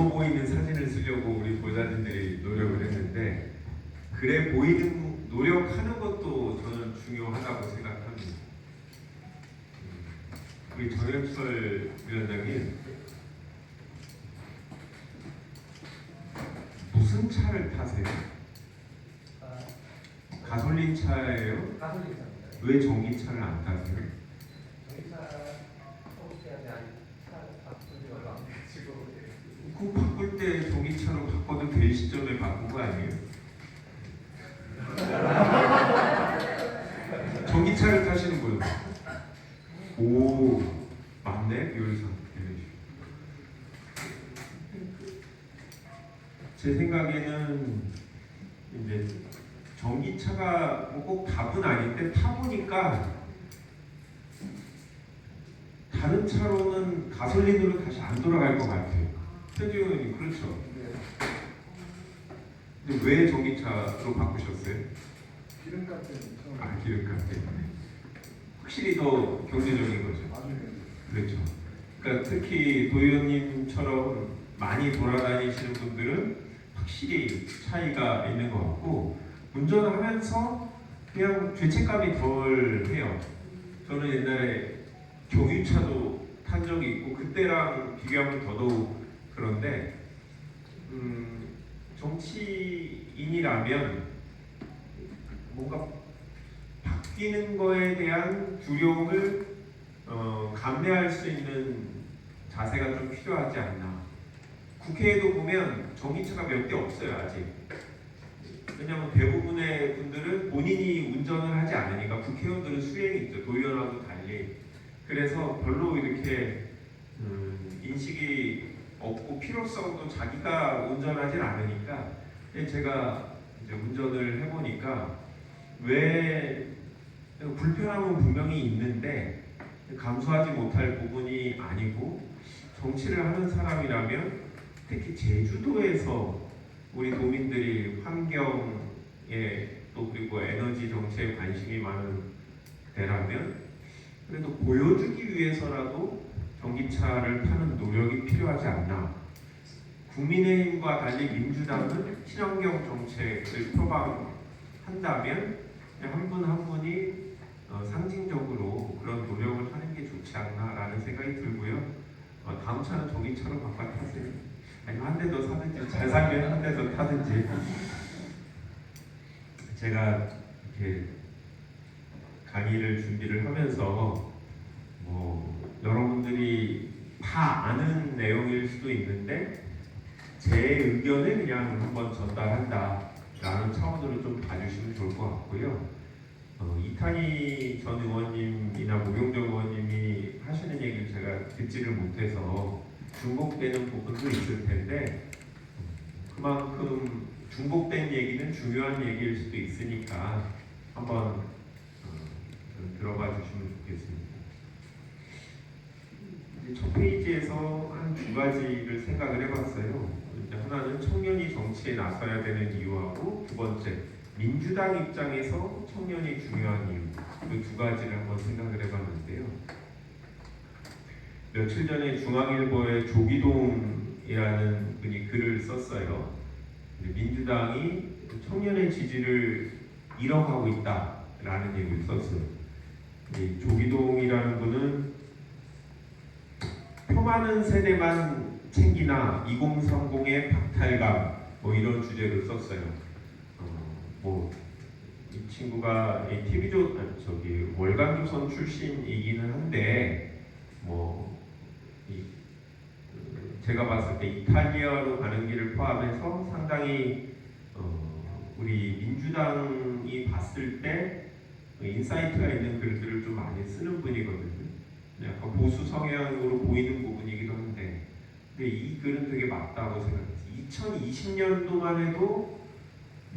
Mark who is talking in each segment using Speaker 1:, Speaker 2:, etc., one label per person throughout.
Speaker 1: 젊어 보이는 사진을 쓰려고 우리 보좌진들이 노력을 했는데 그래 보이는 노력하는 것도 저는 중요하다고 생각합니다. 우리 정영철 위원장님 무슨 차를 타세요? 가솔린 차예요?
Speaker 2: 가솔린 차입니다.
Speaker 1: 왜 전기차를 안 타세요?
Speaker 2: 전기차 타고 싶지 않은 차 바꾼 지 얼마 안 돼가지고.
Speaker 1: 그 바꿀 때 전기차로 바꿔도 될 시점에 바꾼 거 아니에요? 전기차를 타시는 거예요. 오, 맞네, 요리사. 제 생각에는 이제 전기차가 꼭 답은 아닌데 타보니까 다른 차로는 가솔린으로 다시 안 돌아갈 것 같아요. 최주 의원님 그렇죠? 근데 왜 전기차로 바꾸셨어요?
Speaker 3: 기름값 때문에.
Speaker 1: 아, 기름값 때문에. 확실히 더 경제적인 거죠.
Speaker 3: 나중에.
Speaker 1: 그렇죠. 그러니까 특히 도 의원님처럼 많이 돌아다니시는 분들은 확실히 차이가 있는 것 같고 운전을 하면서 그냥 죄책감이 덜 해요. 저는 옛날에 경유차도 탄 적이 있고 그때랑 비교하면 더더욱 그런데 정치인이라면 뭔가 바뀌는 거에 대한 두려움을 감내할 수 있는 자세가 좀 필요하지 않나. 국회에도 보면 전기차가 몇 대 없어요 아직. 왜냐하면 대부분의 분들은 본인이 운전을 하지 않으니까 국회의원들은 수행이 있죠. 도의원하고 달리. 그래서 별로 이렇게 인식이 없고 필요성도 자기가 운전하진 않으니까 제가 이제 운전을 해보니까 왜 불편함은 분명히 있는데 감수하지 못할 부분이 아니고 정치를 하는 사람이라면 특히 제주도에서 우리 도민들이 환경에 또 그리고 에너지 정치에 관심이 많은 데라면 그래도 보여주기 위해서라도 전기차를 타는 노력이 필요하지 않나. 국민의힘과 달리 민주당은 친환경 정책을 표방한다면 한 분 한 분이 상징적으로 그런 노력을 하는 게 좋지 않나라는 생각이 들고요. 다음 차는 전기차로 바꿔 타세요. 아니면 한 대 더 사든지 잘 살면 한 대 더 타든지. 제가 이렇게 강의를 준비를 하면서 여러분들이 다 아는 내용일 수도 있는데 제 의견을 그냥 한번 전달한다라는 차원으로 좀 봐주시면 좋을 것 같고요. 이탄희 전 의원님이나 모경정 의원님이 하시는 얘기를 제가 듣지를 못해서 중복되는 부분도 있을 텐데 그만큼 중복된 얘기는 중요한 얘기일 수도 있으니까 한번 들어봐 주시면 좋겠습니다. 첫 페이지에서 한 두 가지를 생각을 해봤어요. 하나는 청년이 정치에 나서야 되는 이유하고 두 번째 민주당 입장에서 청년이 중요한 이유 그 두 가지를 한번 생각을 해봤는데요. 며칠 전에 중앙일보의 조기동이라는 분이 글을 썼어요. 민주당이 청년의 지지를 잃어가고 있다라는 얘기를 썼어요. 이 조기동이라는 분은 표 많은 세대만 챙기나 2030의 박탈감 이런 주제를 썼어요. 이 친구가 월간조선 출신이기는 한데 제가 봤을 때 이탈리아로 가는 길을 포함해서 상당히 우리 민주당이 봤을 때 인사이트가 있는 글들을 좀 많이 쓰는 분이거든요. 약간 보수 성향으로 보이는 부분이기도 한데 근데 이 글은 되게 맞다고 생각했어요. 2020년도만 해도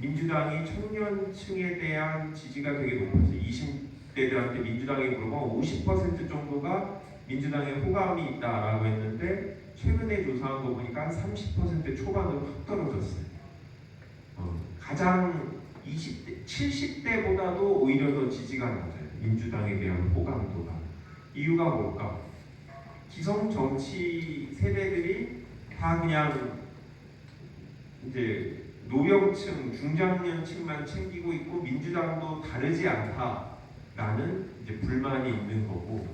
Speaker 1: 민주당이 청년층에 대한 지지가 되게 높았어요. 20대들한테 민주당이 물어보면 50% 정도가 민주당에 호감이 있다라고 했는데 최근에 조사한 거 보니까 한 30% 초반으로 확 떨어졌어요. 가장 20대, 70대보다도 오히려 더 지지가 낮아요. 민주당에 대한 호감도가. 이유가 뭘까? 기성 정치 세대들이 다 다 그냥 이제 노령층, 중장년층만 챙기고 있고 민주당도 다르지 않다라는 이제 불만이 있는 거고,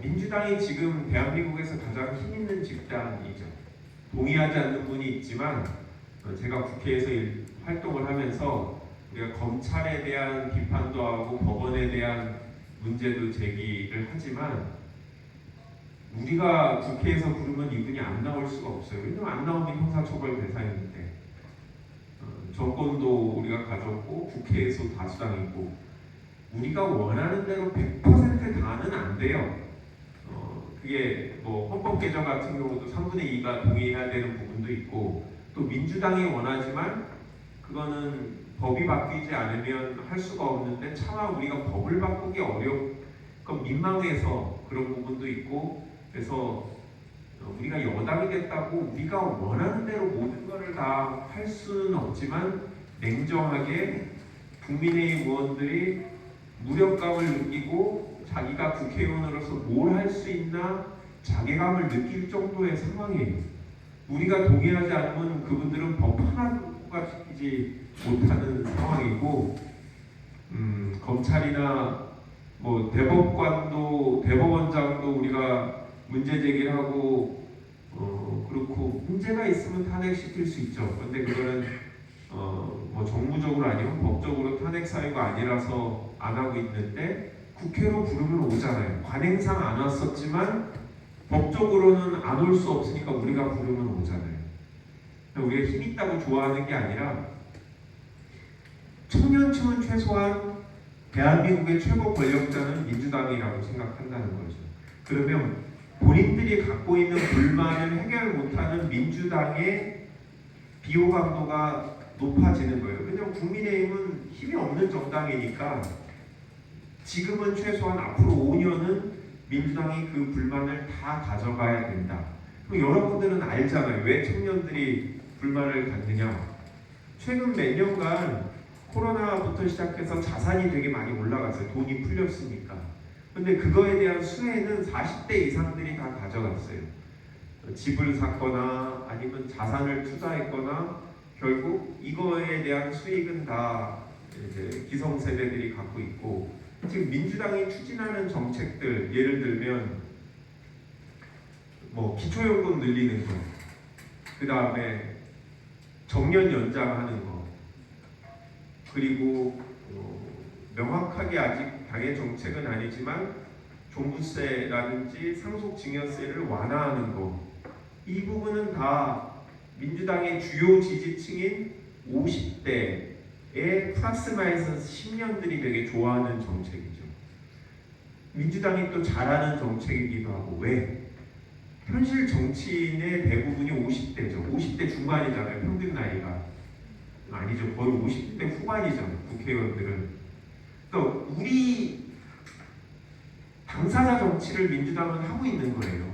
Speaker 1: 민주당이 지금 대한민국에서 가장 힘 있는 집단이죠. 동의하지 않는 분이 있지만 제가 국회에서 활동을 하면서 우리가 검찰에 대한 비판도 하고 법원에 대한 문제도 제기를 하지만 우리가 국회에서 부르면 이분이 안 나올 수가 없어요. 왜냐면 안 나오면 형사처벌 대상인데 정권도 우리가 가졌고 국회에서 다수당이고 우리가 원하는 대로 100% 다는 안 돼요. 그게 뭐 헌법 개정 같은 경우도 3분의 2가 동의해야 되는 부분도 있고 또 민주당이 원하지만 그거는 법이 바뀌지 않으면 할 수가 없는데 차마 우리가 법을 바꾸기 민망해서 그런 부분도 있고 그래서 우리가 여당이 됐다고 우리가 원하는 대로 모든 것을 다 할 수는 없지만 냉정하게 국민의힘 의원들이 무력감을 느끼고 자기가 국회의원으로서 뭘 할 수 있나 자괴감을 느낄 정도의 상황이에요. 우리가 동의하지 않으면 그분들은 법 하나가 지키지 못하는 상황이고 검찰이나 뭐 대법원장도 우리가 문제 제기를 하고 그렇고 문제가 있으면 탄핵시킬 수 있죠. 그런데 그거는 뭐 정무적으로 아니면 법적으로 탄핵 사유가 아니라서 안 하고 있는데 국회로 부르면 오잖아요. 관행상 안 왔었지만 법적으로는 안 올 수 없으니까 우리가 부르면 오잖아요. 우리가 힘 있다고 좋아하는 게 아니라 청년층은 최소한 대한민국의 최고 권력자는 민주당이라고 생각한다는 거죠. 그러면 본인들이 갖고 있는 불만을 해결 못하는 민주당의 비호감도가 높아지는 거예요. 왜냐하면 국민의힘은 힘이 없는 정당이니까 지금은 최소한 앞으로 5년은 민주당이 그 불만을 다 가져가야 된다. 그럼 여러분들은 알잖아요. 왜 청년들이 불만을 갖느냐. 최근 몇 년간 코로나부터 시작해서 자산이 되게 많이 올라갔어요. 돈이 풀렸으니까. 근데 그거에 대한 수혜는 40대 이상들이 다 가져갔어요. 집을 샀거나 아니면 자산을 투자했거나 결국 이거에 대한 수익은 다 이제 기성세대들이 갖고 있고 지금 민주당이 추진하는 정책들 예를 들면 뭐 기초연금 늘리는 거, 그 다음에 정년 연장하는 거, 그리고 명확하게 아직 당의 정책은 아니지만 종부세라든지 상속증여세를 완화하는 거, 이 부분은 다 민주당의 주요 지지층인 50대의 플러스 마이너스 10년들이 되게 좋아하는 정책이죠. 민주당이 또 잘하는 정책이기도 하고. 왜? 현실 정치인의 대부분이 50대죠. 50대 중반이잖아요. 평균 나이가. 아니죠. 거의 50대 후반이잖아요. 국회의원들은. 그러니까 우리 당사자 정치를 민주당은 하고 있는 거예요.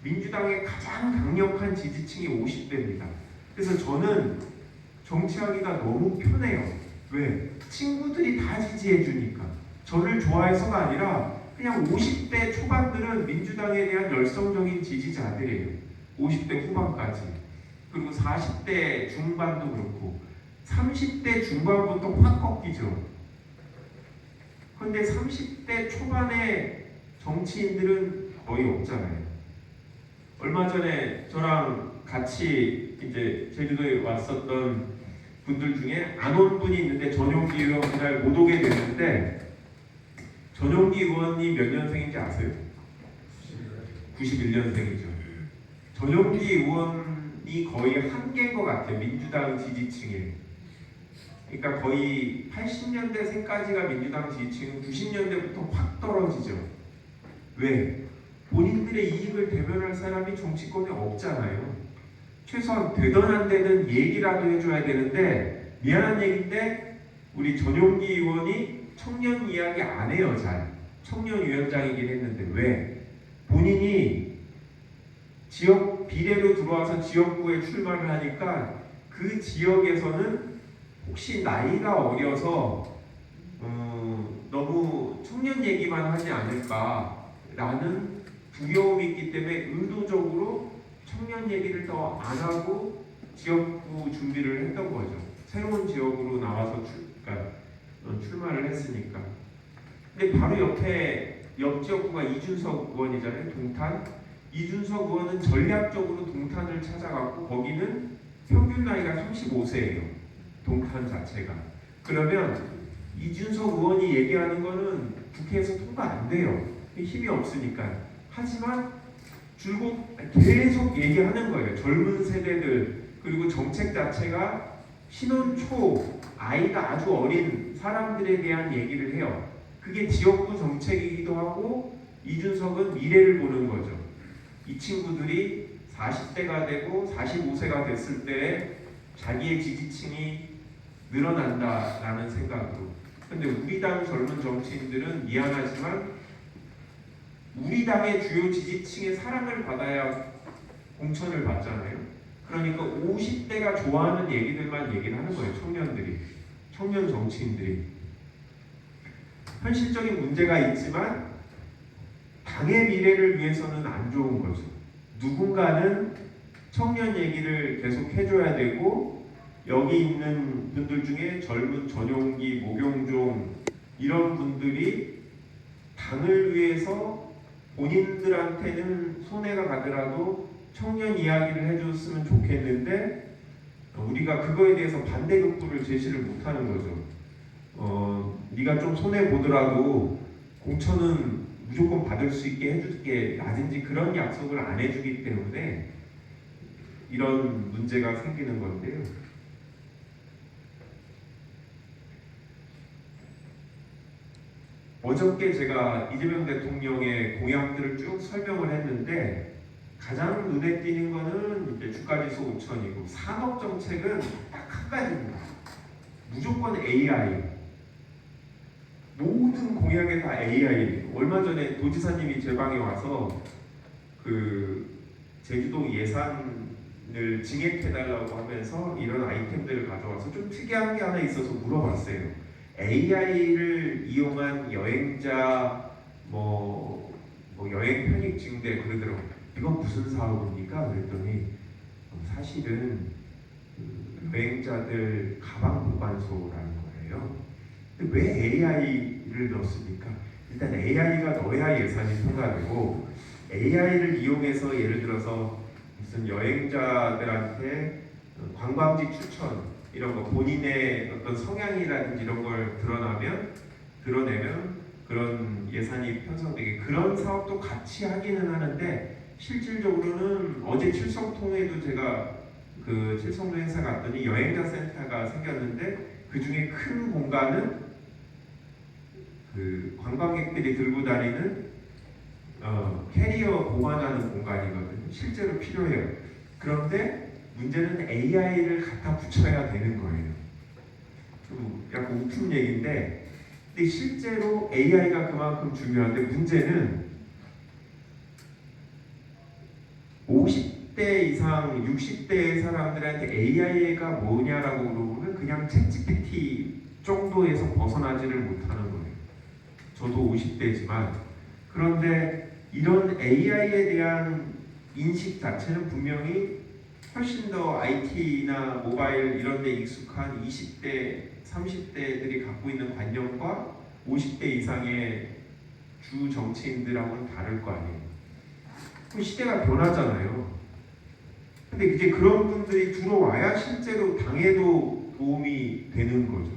Speaker 1: 민주당의 가장 강력한 지지층이 50대입니다. 그래서 저는 정치하기가 너무 편해요. 왜? 친구들이 다 지지해 주니까. 저를 좋아해서가 아니라 그냥 50대 초반들은 민주당에 대한 열성적인 지지자들이에요. 50대 후반까지. 그리고 40대 중반도 그렇고 30대 중반부터 확 꺾이죠. 그런데 30대 초반의 정치인들은 거의 없잖아요. 얼마 전에 저랑 같이 이제 제주도에 왔었던 분들 중에 안 온 분이 있는데 전용기 의원 그날 못 오게 됐는데 전용기 의원이 몇 년생인지 아세요? 91년생이죠. 전용기 의원이 거의 한계인 것 같아요. 민주당 지지층에. 그러니까 거의 80년대생까지가 민주당 지지층은 90년대부터 확 떨어지죠. 왜? 본인들의 이익을 대변할 사람이 정치권에 없잖아요. 최소한 되든 안 되든 얘기라도 해줘야 되는데 미안한 얘기인데 우리 전용기 의원이 청년 이야기 안 해요. 잘. 청년위원장이긴 했는데 왜? 본인이 지역 비례로 들어와서 지역구에 출마를 하니까 그 지역에서는 혹시 나이가 어려서 너무 청년 얘기만 하지 않을까라는 두려움이 있기 때문에 의도적으로 청년 얘기를 더 안 하고 지역구 준비를 했던 거죠. 새로운 지역으로 나와서 출마를 했으니까. 근데 바로 옆에 옆 지역구가 이준석 의원이잖아요. 동탄. 이준석 의원은 전략적으로 동탄을 찾아갔고 거기는 평균 나이가 35세예요. 동탄 자체가. 그러면 이준석 의원이 얘기하는 거는 국회에서 통과 안 돼요. 힘이 없으니까. 하지만 줄곧 계속 얘기하는 거예요. 젊은 세대들 그리고 정책 자체가 신혼 초 아이가 아주 어린 사람들에 대한 얘기를 해요. 그게 지역구 정책이기도 하고 이준석은 미래를 보는 거죠. 이 친구들이 40대가 되고 45세가 됐을 때 자기의 지지층이 늘어난다라는 생각으로. 근데 우리 당 젊은 정치인들은 미안하지만 우리 당의 주요 지지층의 사랑을 받아야 공천을 받잖아요. 그러니까 50대가 좋아하는 얘기들만 얘기를 하는 거예요. 청년 정치인들이. 현실적인 문제가 있지만 당의 미래를 위해서는 안 좋은 거죠. 누군가는 청년 얘기를 계속 해줘야 되고 여기 있는 분들 중에 젊은 전용기, 모경종 이런 분들이 당을 위해서 본인들한테는 손해가 가더라도 청년 이야기를 해줬으면 좋겠는데 우리가 그거에 대해서 반대급부를 제시를 못하는 거죠. 네가 좀 손해 보더라도 공천은 무조건 받을 수 있게 해줄게 라든지 그런 약속을 안 해주기 때문에 이런 문제가 생기는 건데요. 어저께 제가 이재명 대통령의 공약들을 쭉 설명을 했는데 가장 눈에 띄는 거는 이제 주가지수 5천이고 산업 정책은 딱 한 가지입니다. 무조건 AI. 모든 공약에 다 AI. 얼마 전에 도지사님이 제 방에 와서 그 제주도 예산을 증액해달라고 하면서 이런 아이템들을 가져와서 좀 특이한 게 하나 있어서 물어봤어요. AI를 이용한 여행자 여행 편익 증대 그러더라고요. 이건 무슨 사업입니까? 그랬더니 사실은 여행자들 가방 보관소라는 거예요. 근데 왜 AI를 넣습니까? 일단 AI가 넣어야 예산이 통과되고 AI를 이용해서 예를 들어서 무슨 여행자들한테 관광지 추천 이런 거 본인의 어떤 성향이라든지 이런 걸 드러내면 그런 예산이 편성되게 그런 사업도 같이 하기는 하는데 실질적으로는 어제 칠성통에도 제가 그 칠성로 행사 갔더니 여행자 센터가 생겼는데 그 중에 큰 공간은 그 관광객들이 들고 다니는 캐리어 보관하는 공간이거든요. 실제로 필요해요. 그런데 문제는 AI를 갖다 붙여야 되는 거예요. 좀 약간 웃픈 얘기인데 근데 실제로 AI가 그만큼 중요한데 문제는 50대 이상 60대 사람들한테 AI가 뭐냐라고 물어보면 그냥 챗GPT 정도에서 벗어나지를 못하는 거예요. 저도 50대지만 그런데 이런 AI에 대한 인식 자체는 분명히 훨씬 더 IT나 모바일 이런 데 익숙한 20대, 30대들이 갖고 있는 관념과 50대 이상의 주 정치인들하고는 다를 거 아니에요. 그럼 시대가 변하잖아요. 근데 이제 그런 분들이 들어와야 실제로 당에도 도움이 되는 거죠.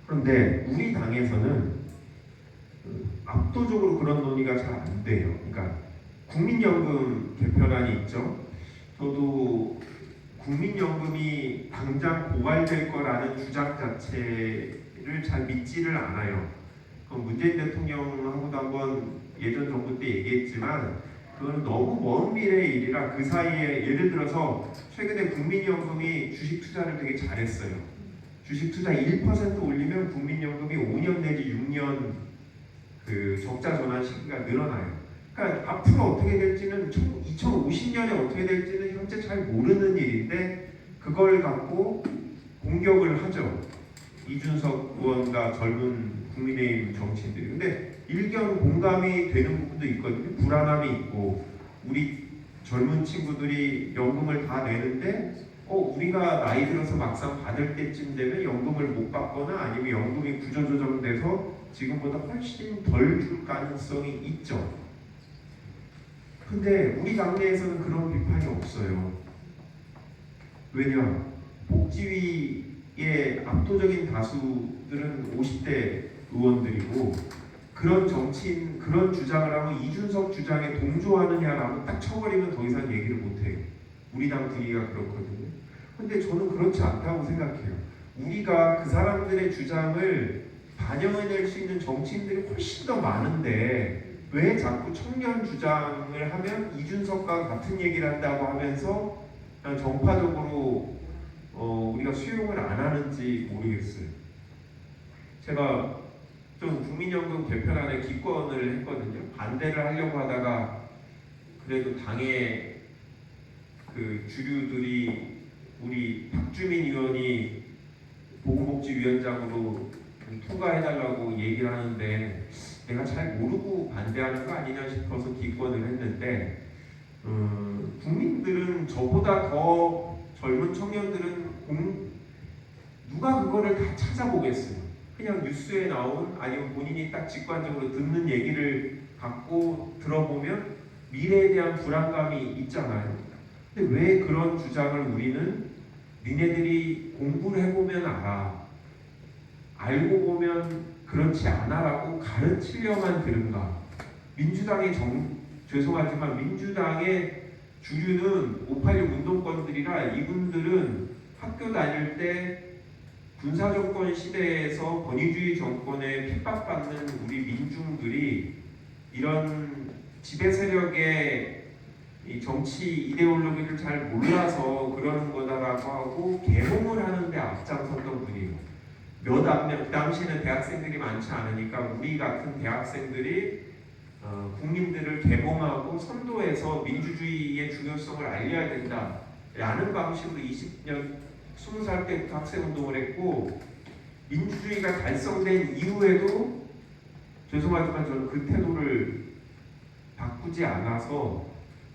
Speaker 1: 그런데 우리 당에서는 압도적으로 그런 논의가 잘 안 돼요. 그러니까 국민연금 개편안이 있죠. 저도 국민연금이 당장 고갈될 거라는 주장 자체를 잘 믿지를 않아요. 문재인 대통령하고도 한번 예전 정부 때 얘기했지만 그거는 너무 먼 미래의 일이라 그 사이에 예를 들어서 최근에 국민연금이 주식 투자를 되게 잘했어요. 주식 투자 1% 올리면 국민연금이 5년 내지 6년 그 적자 전환 시기가 늘어나요. 그러니까 앞으로 어떻게 될지는 2050년에 어떻게 될지는 현재 잘 모르는 일인데 그걸 갖고 공격을 하죠. 이준석 의원과 젊은 국민의힘 정치인들이. 근데 일견 공감이 되는 부분도 있거든요. 불안함이 있고 우리 젊은 친구들이 연금을 다 내는데 우리가 나이 들어서 막상 받을 때쯤 되면 연금을 못 받거나 아니면 연금이 구조조정돼서 지금보다 훨씬 덜 줄 가능성이 있죠. 근데 우리 당내에서는 그런 비판이 없어요. 왜냐? 복지위의 압도적인 다수들은 50대 의원들이고 그런 정치인 그런 주장을 하면 이준석 주장에 동조하느냐라고 딱 쳐버리면 더 이상 얘기를 못해요. 우리 당 분위기가 그렇거든요. 근데 저는 그렇지 않다고 생각해요. 우리가 그 사람들의 주장을 반영해낼 수 있는 정치인들이 훨씬 더 많은데 왜 자꾸 청년 주장을 하면 이준석과 같은 얘기를 한다고 하면서 정파적으로 우리가 수용을 안 하는지 모르겠어요. 제가 좀 국민연금 개편안에 기권을 했거든요. 반대를 하려고 하다가 그래도 당의 그 주류들이 우리 박주민 의원이 보건복지위원장으로 통과해달라고 얘기를 하는데 내가 잘 모르고 반대하는 거 아니냐 싶어서 기권을 했는데 국민들은 저보다 더 젊은 청년들은 누가 그거를 다 찾아보겠어요. 그냥 뉴스에 나온 아니면 본인이 딱 직관적으로 듣는 얘기를 갖고 들어보면 미래에 대한 불안감이 있잖아요. 근데 왜 그런 주장을 우리는 니네들이 공부를 해보면 알아. 알고 보면 그렇지 않아라고 가르치려만 들은가. 민주당의 죄송하지만 민주당의 주류는 586 운동권들이라 이분들은 학교 다닐 때 군사정권 시대에서 권위주의 정권에 핍박받는 우리 민중들이 이런 지배 세력의 이 정치 이데올로기를 잘 몰라서 그러는 거다라고 하고 계몽을 하는데 앞장섰던 분이에요. 그 당시에는 대학생들이 많지 않으니까 우리 같은 대학생들이 국민들을 계몽하고 선도해서 민주주의의 중요성을 알려야 된다라는 방식으로 20살 때부터 학생운동을 했고 민주주의가 달성된 이후에도 죄송하지만 저는 그 태도를 바꾸지 않아서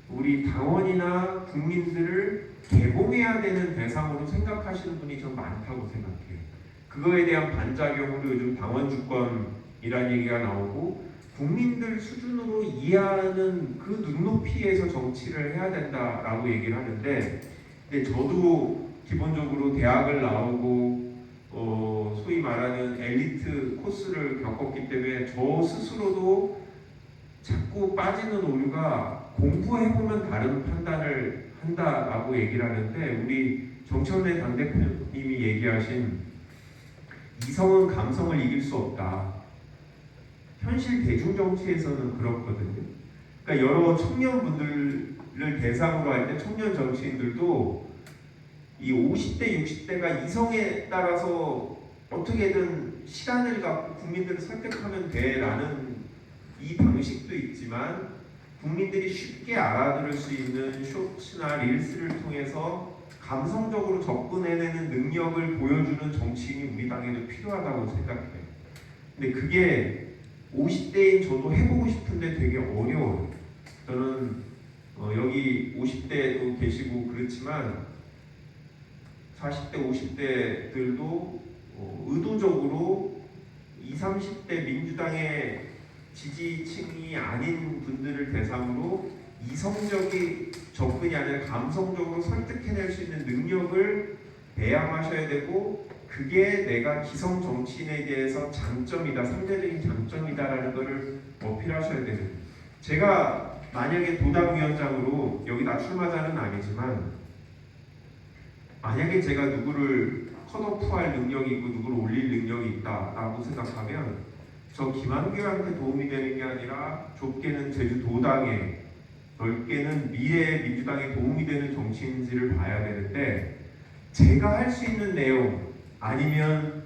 Speaker 1: 우리 당원이나 국민들을 개봉해야 되는 대상으로 생각하시는 분이 좀 많다고 생각해요. 그거에 대한 반작용으로 요즘 당원 주권이라는 얘기가 나오고 국민들 수준으로 이해하는 그 눈높이에서 정치를 해야 된다라고 얘기를 하는데 근데 저도 기본적으로 대학을 나오고 소위 말하는 엘리트 코스를 겪었기 때문에 저 스스로도 자꾸 빠지는 오류가 공부해보면 다른 판단을 한다라고 얘기를 하는데 우리 정청래 당대표님이 얘기하신 이성은 감성을 이길 수 없다. 현실 대중정치에서는 그렇거든요. 그러니까 여러 청년분들을 대상으로 할 때 청년 정치인들도 이 50대, 60대가 이성에 따라서 어떻게든 시간을 갖고 국민들을 설득하면 돼라는 이 방식도 있지만 국민들이 쉽게 알아들을 수 있는 쇼츠나 릴스를 통해서 감성적으로 접근해내는 능력을 보여주는 정치인이 우리 당에도 필요하다고 생각해요. 근데 그게 50대인 저도 해보고 싶은데 되게 어려워요. 저는 여기 50대도 계시고 그렇지만 40대, 50대들도 의도적으로 20, 30대 민주당의 지지층이 아닌 분들을 대상으로 이성적인 접근이 아니라 감성적으로 설득해낼 수 있는 능력을 배양하셔야 되고 그게 내가 기성 정치인에 대해서 장점이다, 상대적인 장점이다라는 것을 어필하셔야 되는. 제가 만약에 도당위원장으로 여기다 출마자는 아니지만 만약에 제가 누구를 컷오프할 능력이 있고 누구를 올릴 능력이 있다라고 생각하면 저 김한규한테 도움이 되는 게 아니라 좁게는 제주도당에 넓게는 미래 민주당에 도움이 되는 정치인지를 봐야 되는데 제가 할 수 있는 내용 아니면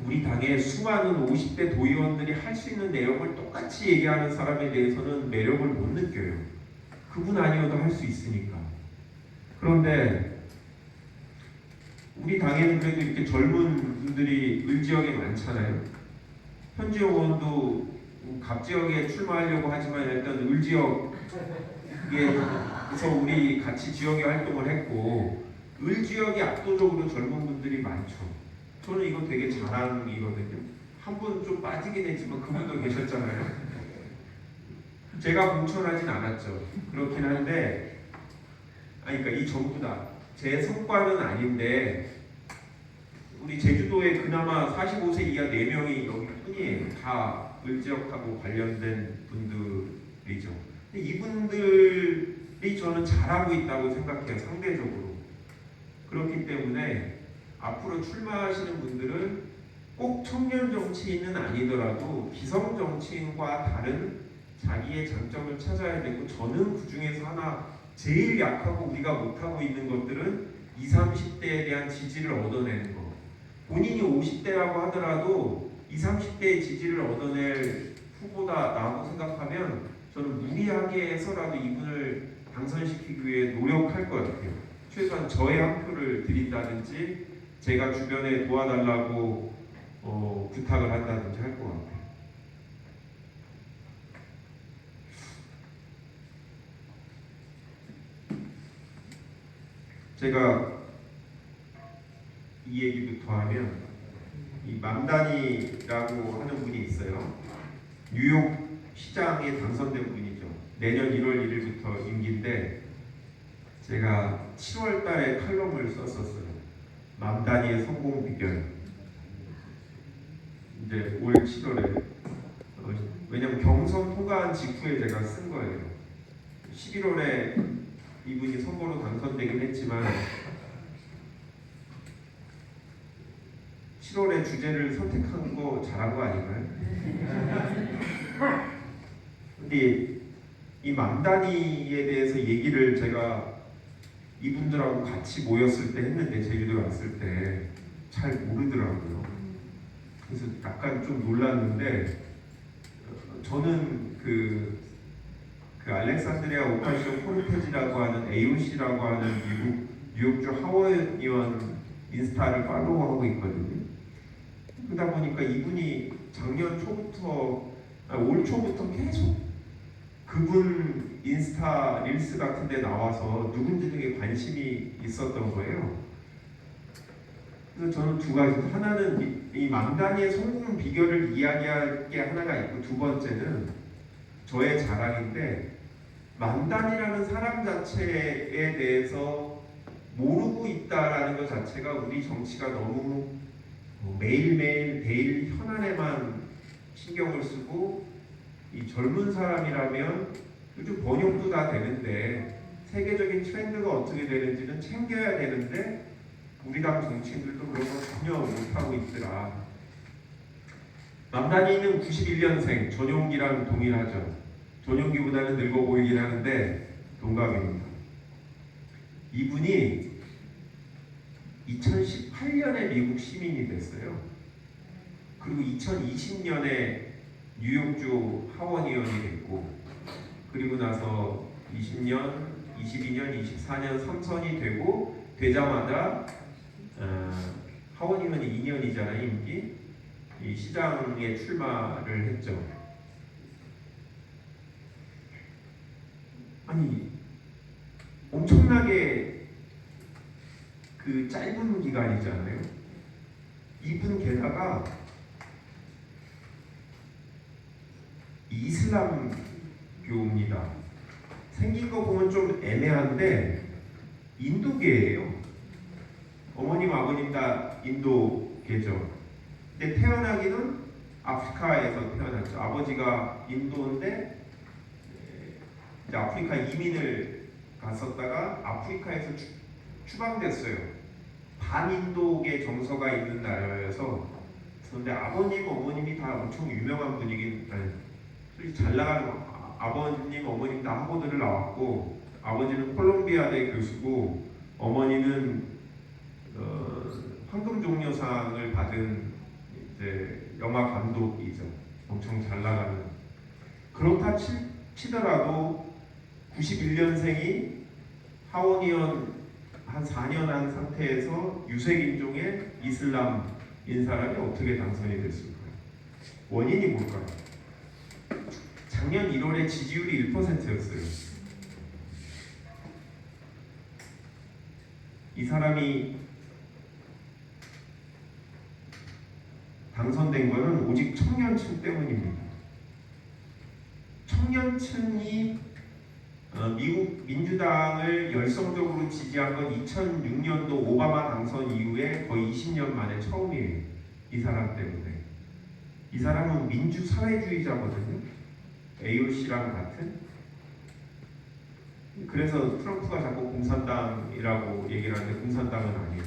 Speaker 1: 우리 당의 수많은 50대 도의원들이 할 수 있는 내용을 똑같이 얘기하는 사람에 대해서는 매력을 못 느껴요. 그분 아니어도 할 수 있으니까. 그런데 우리 당에는 그래도 이렇게 젊은 분들이 을지역에 많잖아요. 현지영 의원도 갑지역에 출마하려고 하지만 일단 을지역 이게 그래서 우리 같이 지역에 활동을 했고 을 지역이 압도적으로 젊은 분들이 많죠. 저는 이거 되게 자랑이거든요. 한 분 좀 빠지긴 했지만 그분도 계셨잖아요. 제가 공천하진 않았죠. 그렇긴 한데, 아니 그러니까 이 전부 다 제 성과는 아닌데 우리 제주도에 그나마 45세 이하 4명이 여기뿐이에요. 다 을지역하고 관련된 분들이죠. 근데 이분들이 저는 잘하고 있다고 생각해요. 상대적으로. 그렇기 때문에 앞으로 출마하시는 분들은 꼭 청년 정치인은 아니더라도 기성 정치인과 다른 자기의 장점을 찾아야 되고, 저는 그 중에서 하나 제일 약하고 우리가 못하고 있는 것들은 20, 30대에 대한 지지를 얻어내는 거. 본인이 50대라고 하더라도 20, 30대의 지지를 얻어낼 후보다라고 생각하면 저는 무리하게 해서라도 이분을 당선시키기 위해 노력할 것 같아요. 최소한 저의 한 표를 드린다든지 제가 주변에 도와달라고 부탁을 한다든지 할 것 같아요. 제가 이 얘기부터 하면 이 맘다니라고 하는 분이 있어요. 뉴욕 시장에 당선된 분이죠. 내년 1월 1일부터 임기인데 제가 7월 달에 칼럼을 썼었어요. 맘다니의 성공 비결. 이제 올 7월에 왜냐면 경선 통과한 직후에 제가 쓴 거예요. 11월에 이분이 선거로 당선되긴 했지만 7월에 주제를 선택한 거 잘한 거 아닌가요? 근데 이 맘다니에 대해서 얘기를 제가 이분들하고 같이 모였을 때 했는데, 제주도에 왔을 때 잘 모르더라고요. 그래서 약간 좀 놀랐는데, 저는 그 알렉산드리아 오카시오 코르테지라고 하는 AOC라고 하는 미국 뉴욕주 하원의원 인스타를 팔로우하고 있거든요. 그러다 보니까 이분이 작년 초부터 올 초부터 계속 그분 인스타 릴스 같은 데 나와서 누군지 되게 관심이 있었던 거예요. 그래서 저는 두 가지, 하나는 이 맘다니의 성공 비결을 이야기할 게 하나가 있고, 두 번째는 저의 자랑인데, 맘다니라는 사람 자체에 대해서 모르고 있다라는 것 자체가 우리 정치가 너무 매일매일 내일 현안에만 신경을 쓰고, 이 젊은 사람이라면 요즘 번역도 다 되는데 세계적인 트렌드가 어떻게 되는지는 챙겨야 되는데 우리 당 정치인들도 그런 거 전혀 못하고 있더라. 맘다니는 91년생, 전용기랑 동일하죠. 전용기보다는 늙어 보이긴 하는데 동갑입니다. 이분이 2018년에 미국 시민이 됐어요. 그리고 2020년에 뉴욕주 하원의원이 됐고, 그리고 나서 20년, 22년, 24년 3선이 되고, 되자마자 하원의원이 2년이잖아요, 임기. 이 시장에 출마를 했죠. 아니, 엄청나게 그 짧은 기간이잖아요. 이분 게다가 이슬람교입니다. 생긴 거 보면 좀 애매한데 인도계예요. 어머님 아버님 다 인도계죠. 근데 태어나기는 아프리카에서 태어났죠. 아버지가 인도인데 이제 아프리카 이민을 갔었다가 아프리카에서 추방됐어요. 반인도계 정서가 있는 나라여서. 그런데 아버님, 어머님이 다 엄청 유명한 분이긴, 잘 나가는 아버님, 어머님 다 하버드를 나왔고, 아버지는 콜롬비아대 교수고, 어머니는 황금종려상을 받은 이제 영화 감독이죠. 엄청 잘 나가는. 그렇다 치더라도 91년생이 하원의원 한 4년 한 상태에서 유색인종의 이슬람인 사람이 어떻게 당선이 됐을까요? 원인이 뭘까요? 작년 1월에 지지율이 1%였어요. 이 사람이 당선된 것은 오직 청년층 때문입니다. 청년층이 미국 민주당을 열성적으로 지지한 건 2006년도 오바마 당선 이후에 거의 20년 만에 처음이에요. 이 사람 때문에. 이 사람은 민주사회주의자거든요. AOC랑 같은. 그래서 트럼프가 자꾸 공산당이라고 얘기를 하는데 공산당은 아니에요.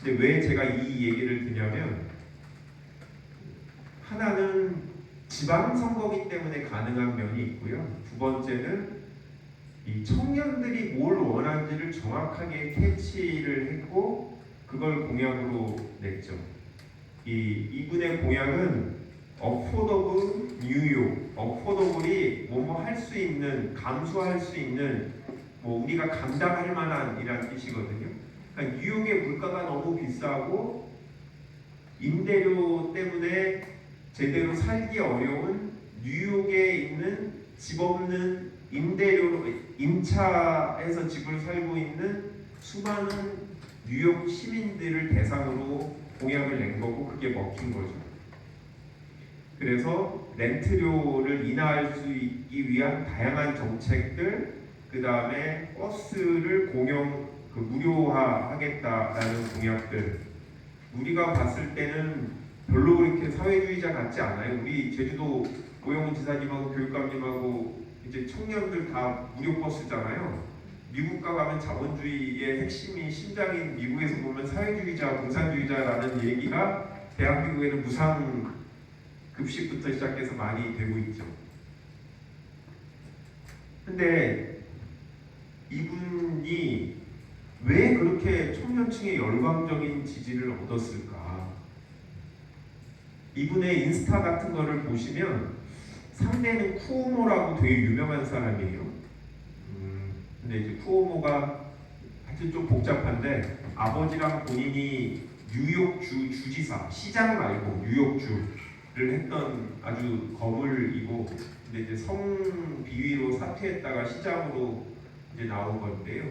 Speaker 1: 근데 왜 제가 이 얘기를 드냐면 하나는 지방선거기 때문에 가능한 면이 있고요. 두 번째는 이 청년들이 뭘 원하는지를 정확하게 캐치를 했고 그걸 공약으로 냈죠. 이분의 공약은 어포더블 뉴욕, 어포더블이 뭐뭐 할 수 있는, 감수할 수 있는, 뭐 우리가 감당할 만한 이란 뜻이거든요. 그러니까 뉴욕의 물가가 너무 비싸고 임대료 때문에 제대로 살기 어려운 뉴욕에 있는 집 없는 임대료로 임차해서 집을 살고 있는 수많은 뉴욕 시민들을 대상으로 공약을 낸 거고 그게 먹힌 거죠. 그래서 렌트료를 인하할 수 있기 위한 다양한 정책들, 그 다음에 버스를 무료화하겠다라는 공약들. 우리가 봤을 때는 별로 그렇게 사회주의자 같지 않아요. 우리 제주도 오영훈 지사님하고 교육감님하고 이제 청년들 다 무료 버스잖아요. 미국 가면 자본주의의 핵심이 심장인 미국에서 보면 사회주의자, 공산주의자라는 얘기가 대한민국에는 무상 급식부터 시작해서 많이 되고 있죠. 근데 이분이 왜 그렇게 청년층의 열광적인 지지를 얻었을까? 이분의 인스타 같은 거를 보시면 상대는 쿠오모라고 되게 유명한 사람이에요. 근데 이제 쿠오모가 하여튼 좀 복잡한데 아버지랑 본인이 뉴욕주 주지사, 시장 말고 뉴욕주를 했던 아주 거물이고, 근데 이제 성비위로 사퇴했다가 시장으로 이제 나온 건데요.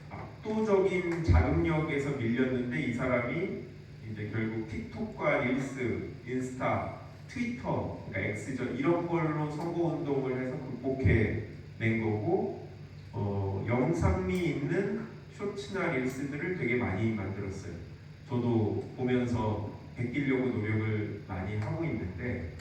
Speaker 1: 압도적인 자금력에서 밀렸는데 이 사람이 이제 결국 틱톡과 릴스, 인스타, 트위터, 그러니까 X죠, 이런 걸로 선거운동을 해서 극복해 낸 거고, 영상미 있는 쇼츠나 릴스들을 되게 많이 만들었어요. 저도 보면서 베끼려고 노력을 많이 하고 있는데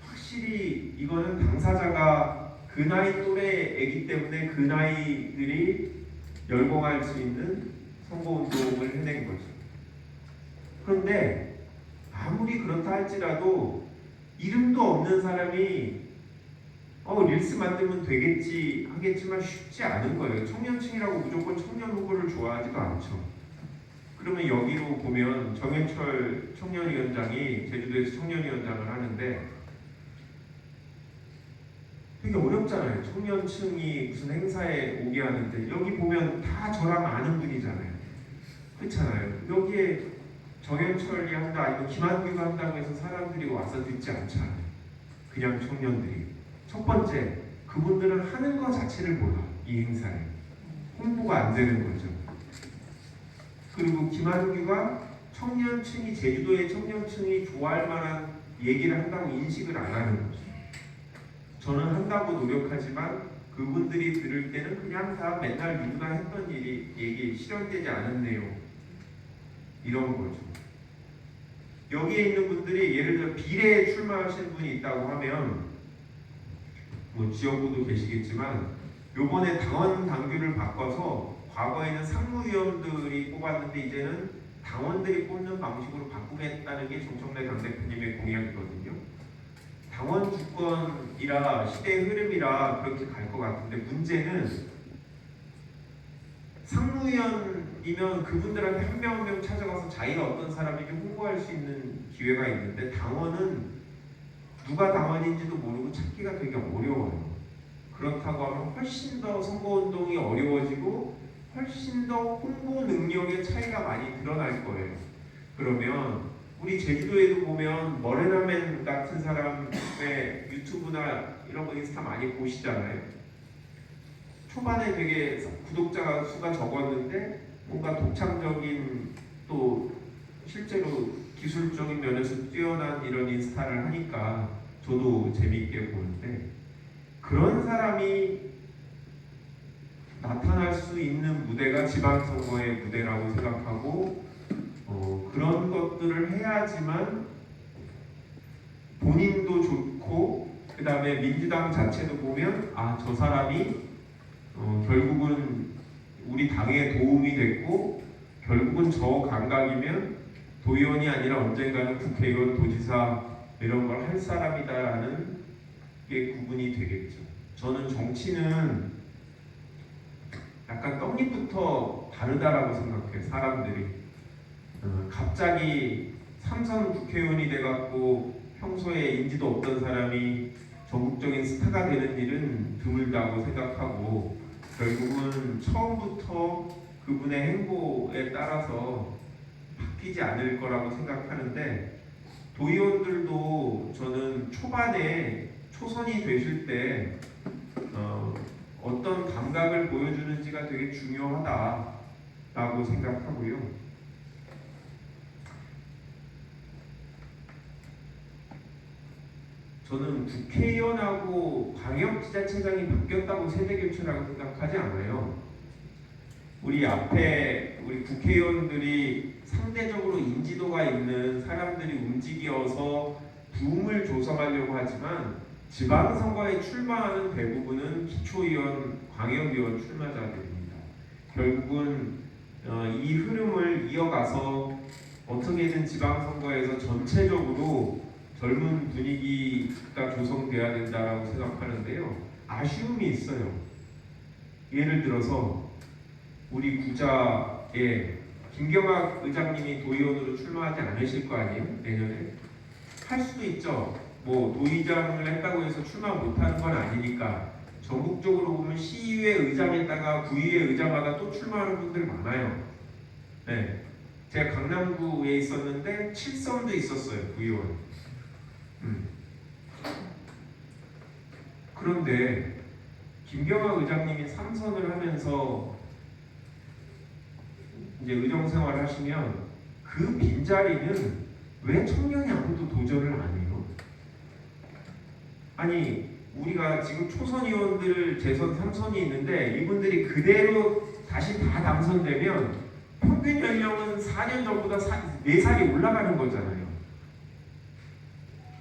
Speaker 1: 확실히 이거는 당사자가 그 나이 또래 애기 때문에 그 나이들이 열광할 수 있는 선거운동을 해낸 거죠. 그런데 아무리 그렇다 할지라도 이름도 없는 사람이 릴스 만들면 되겠지 하겠지만 쉽지 않은 거예요. 청년층이라고 무조건 청년 후보를 좋아하지도 않죠. 그러면 여기로 보면 정현철 청년위원장이 제주도에서 청년위원장을 하는데 되게 어렵잖아요. 청년층이 무슨 행사에 오게 하는데 여기 보면 다 저랑 아는 분이잖아요. 그렇잖아요. 여기에 정현철이 한다, 아니면 김한규가 한다고 해서 사람들이 와서 듣지 않잖아요. 그냥 청년들이. 첫 번째, 그분들은 하는 것 자체를 몰라. 이 행사에. 홍보가 안 되는 거죠. 그리고 김한규가 청년층이, 제주도의 청년층이 좋아할 만한 얘기를 한다고 인식을 안 하는 거죠. 저는 한다고 노력하지만 그분들이 들을 때는 그냥 다 맨날 누구나 했던 얘기 실현되지 않은 내용, 이런 거죠. 여기에 있는 분들이 예를 들어 비례에 출마하신 분이 있다고 하면 뭐 지역구도 계시겠지만 요번에 당원 당규를 바꿔서 과거에는 상무위원들이 뽑았는데 이제는 당원들이 뽑는 방식으로 바꾸겠다는 게 정청래 당 대표님의 공약이거든요. 당원 주권이라 시대의 흐름이라 그렇게 갈 것 같은데 문제는 상무위원이면 그분들한테 한 명 한 명 찾아가서 자기가 어떤 사람인지 홍보할 수 있는 기회가 있는데 당원은 누가 당원인지도 모르고 찾기가 되게 어려워요. 그렇다고 하면 훨씬 더 선거운동이 어려워지고 훨씬 더 홍보 능력의 차이가 많이 드러날 거예요. 그러면 우리 제주도에도 보면 머레나맨 같은 사람의 유튜브나 이런 거 인스타 많이 보시잖아요. 초반에 되게 구독자 수가 적었는데 뭔가 독창적인 또 실제로 기술적인 면에서 뛰어난 이런 인스타를 하니까 저도 재미있게 보는데 그런 사람이 나타날 수 있는 무대가 지방선거의 무대라고 생각하고 그런 것들을 해야지만 본인도 좋고 그 다음에 민주당 자체도 보면 아, 저 사람이 결국은 우리 당에 도움이 됐고 결국은 저 감각이면 도의원이 아니라 언젠가는 국회의원, 도지사 이런 걸 할 사람이다라는 게 구분이 되겠죠. 저는 정치는 약간 떡잎부터 다르다라고 생각해요. 사람들이 갑자기 3선 국회의원이 돼갖고 평소에 인지도 없던 사람이 전국적인 스타가 되는 일은 드물다고 생각하고 결국은 처음부터 그분의 행보에 따라서 바뀌지 않을 거라고 생각하는데 도의원들도 저는 초반에 초선이 되실 때 어떤 감각을 보여주는지가 되게 중요하다라고 생각하고요. 저는 국회의원하고 광역지자체장이 바뀌었다고 세대교체라고 생각하지 않아요. 우리 앞에 우리 국회의원들이 상대적으로 인지도가 있는 사람들이 움직여서 붐을 조성하려고 하지만 지방선거에 출마하는 대부분은 기초의원, 광역의원 출마자들입니다. 결국은 이 흐름을 이어가서 어떻게든 지방선거에서 전체적으로 젊은 분위기가 조성돼야 된다고 생각하는데요. 아쉬움이 있어요. 예를 들어서 우리 구자에 김경학 의장님이 도의원으로 출마하지 않으실 거 아니에요? 내년에? 할 수도 있죠. 뭐 도의장을 했다고 해서 출마 못하는 건 아니니까 전국적으로 보면 시의회 의장에다가 구의회 의장마다 또 출마하는 분들 많아요. 네. 제가 강남구에 있었는데 7선도 있었어요. 구의원. 그런데 김경학 의장님이 3선을 하면서 이제 의정 생활을 하시면 그 빈자리는 왜 청년이 아무도 도전을 안 해요? 아니 우리가 지금 초선 의원들 재선 3선이 있는데 이분들이 그대로 다시 다 당선되면 평균 연령은 4년 전보다 4살이 올라가는 거잖아요.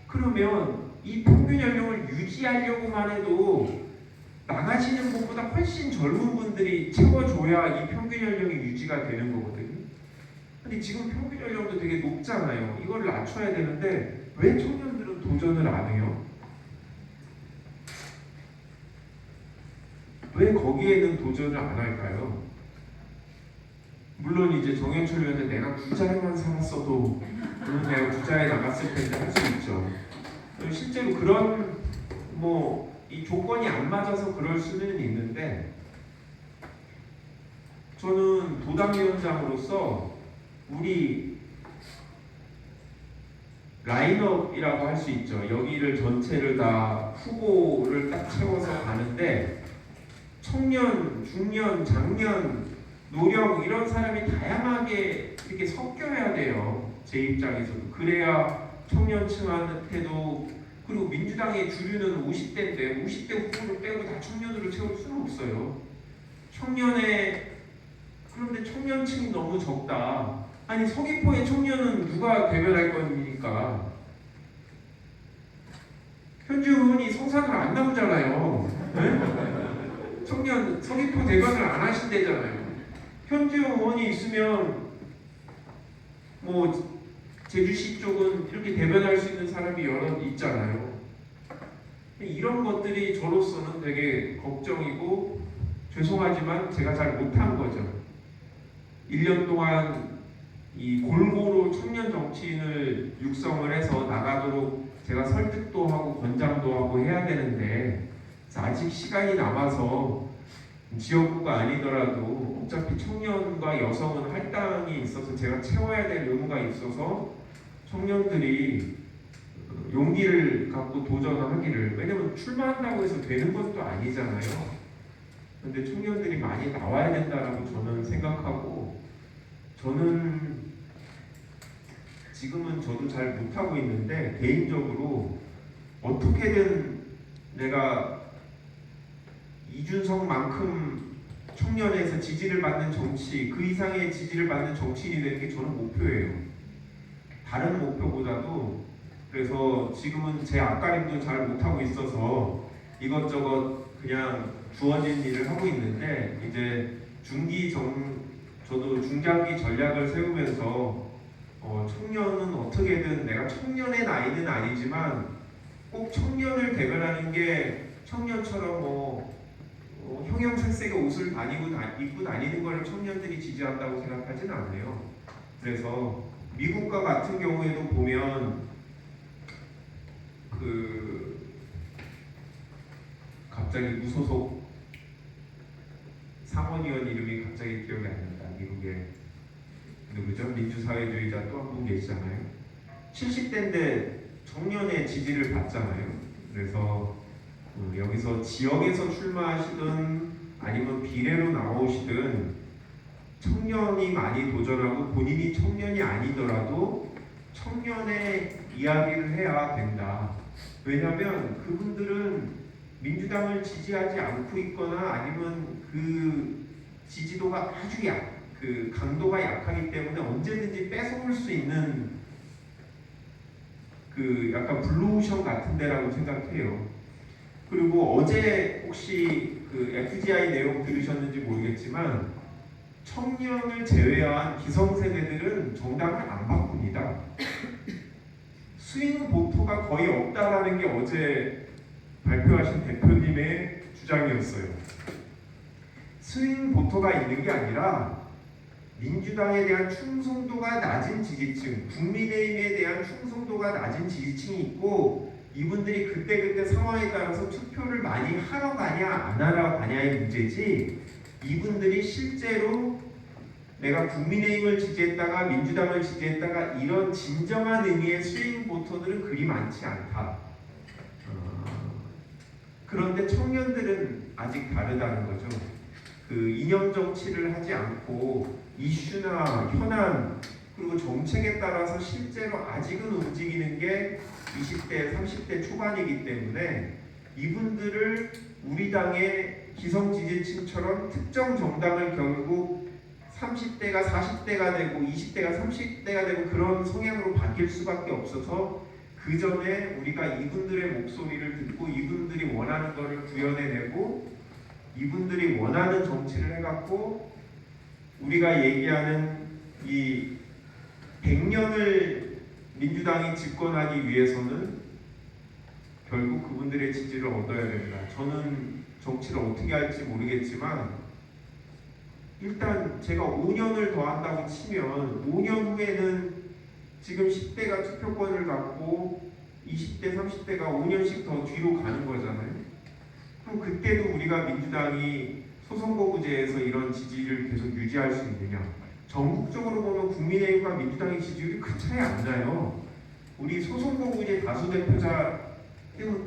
Speaker 1: 그러면 이 평균 연령을 유지하려고만 해도 나가시는 분보다 훨씬 젊은 분들이 채워줘야 이 평균 연령이 유지가 되는 거거든요. 근데 지금 평균 연령도 되게 높잖아요. 이걸 낮춰야 되는데 왜 청년들은 도전을 안 해요? 왜 거기에는 도전을 안 할까요? 물론 이제 정현철 의원은 내가 구자에만 살았어도 내가 구자에 나갔을 텐데 할 수 있죠. 실제로 그런 이 조건이 안 맞아서 그럴 수는 있는데 저는 도당위원장으로서 우리 라인업이라고 할 수 있죠. 여기를 전체를 다 후보를 딱 채워서 가는데 청년, 중년, 장년, 노령 이런 사람이 다양하게 이렇게 섞여야 돼요. 제 입장에서도. 그래야 청년층한테도 그리고 민주당의 주류는 50대인데 50대 후보를 빼고 다 청년으로 채울 수는 없어요. 그런데 청년층이 너무 적다. 아니 서귀포의 청년은 누가 대변할 겁니까? 현주 의원이 성산으로 안 나오잖아요. 네? 청년 서귀포 대변을 안 하신대잖아요. 현주 의원이 있으면 제주시 쪽은 이렇게 대변할 수 있는 사람이 여러 있잖아요. 이런 것들이 저로서는 되게 걱정이고 죄송하지만 제가 잘 못한 거죠. 1년 동안 이 골고루 청년 정치인을 육성을 해서 나가도록 제가 설득도 하고 권장도 하고 해야 되는데 아직 시간이 남아서 지역구가 아니더라도 어차피 청년과 여성은 할당이 있어서 제가 채워야 될 의무가 있어서 청년들이 용기를 갖고 도전하기를. 왜냐면 출마한다고 해서 되는 것도 아니잖아요. 근데 청년들이 많이 나와야 된다라고 저는 생각하고, 저는 지금은 저도 잘 못하고 있는데 개인적으로 어떻게든 내가 이준석만큼 청년에서 지지를 받는 정치, 그 이상의 지지를 받는 정치인이 되는 게 저는 목표예요. 다른 목표보다도. 그래서 지금은 제 앞가림도 잘 못하고 있어서 이것저것 그냥 주어진 일을 하고 있는데, 이제 저도 중장기 전략을 세우면서 청년은 어떻게든, 내가 청년의 나이는 아니지만 꼭 청년을 대변하는 게 청년처럼 형형색색의 옷을 입고 다니는 걸 청년들이 지지한다고 생각하지는 않아요. 그래서 미국과 같은 경우에도 보면 갑자기 무소속 상원의원 이름이 갑자기 기억이 안 난다. 미국의 누구죠? 민주사회주의자 또 한 분 계시잖아요. 70대인데 청년의 지지를 받잖아요. 그래서 여기서 지역에서 출마하시든 아니면 비례로 나오시든 청년이 많이 도전하고, 본인이 청년이 아니더라도 청년의 이야기를 해야 된다. 왜냐하면 그분들은 민주당을 지지하지 않고 있거나 아니면 그 지지도가 아주 그 강도가 약하기 때문에 언제든지 뺏어올 수 있는 그 약간 블루오션 같은 데라고 생각해요. 그리고 어제 혹시 그 FGI 내용 들으셨는지 모르겠지만 청년을 제외한 기성세대들은 정당을 안 바꿉니다. 스윙 보토가 거의 없다라는 게 어제 발표하신 대표님의 주장이었어요. 스윙 보토가 있는 게 아니라 민주당에 대한 충성도가 낮은 지지층, 국민의힘에 대한 충성도가 낮은 지지층이 있고, 이분들이 그때그때 상황에 따라서 투표를 많이 하러 가냐 안 하러 가냐의 문제지, 이분들이 실제로 내가 국민의힘을 지지했다가 민주당을 지지했다가 이런 진정한 의미의 스윙 보토들은 그리 많지 않다. 그런데 청년들은 아직 다르다는 거죠. 그 이념 정치를 하지 않고 이슈나 현안 그리고 정책에 따라서 실제로 아직은 움직이는 게 20대, 30대 초반이기 때문에 이분들을 우리 당의 기성 지지층처럼 특정 정당을 결국 30대가 40대가 되고 20대가 30대가 되고 그런 성향으로 바뀔 수밖에 없어서, 그 전에 우리가 이분들의 목소리를 듣고 이분들이 원하는 것을 구현해내고 이분들이 원하는 정치를 해갖고 우리가 얘기하는 이 100년을 민주당이 집권하기 위해서는 결국 그분들의 지지를 얻어야 됩니다. 저는 정치를 어떻게 할지 모르겠지만 일단 제가 5년을 더 한다고 치면 5년 후에는 지금 10대가 투표권을 갖고 20대, 30대가 5년씩 더 뒤로 가는 거잖아요. 그럼 그때도 우리가 민주당이 소선거구제에서 이런 지지를 계속 유지할 수 있느냐? 전국적으로 보면 국민의힘과 민주당의 지지율이 큰 차이 안 나요. 우리 소선거구제 다수대표자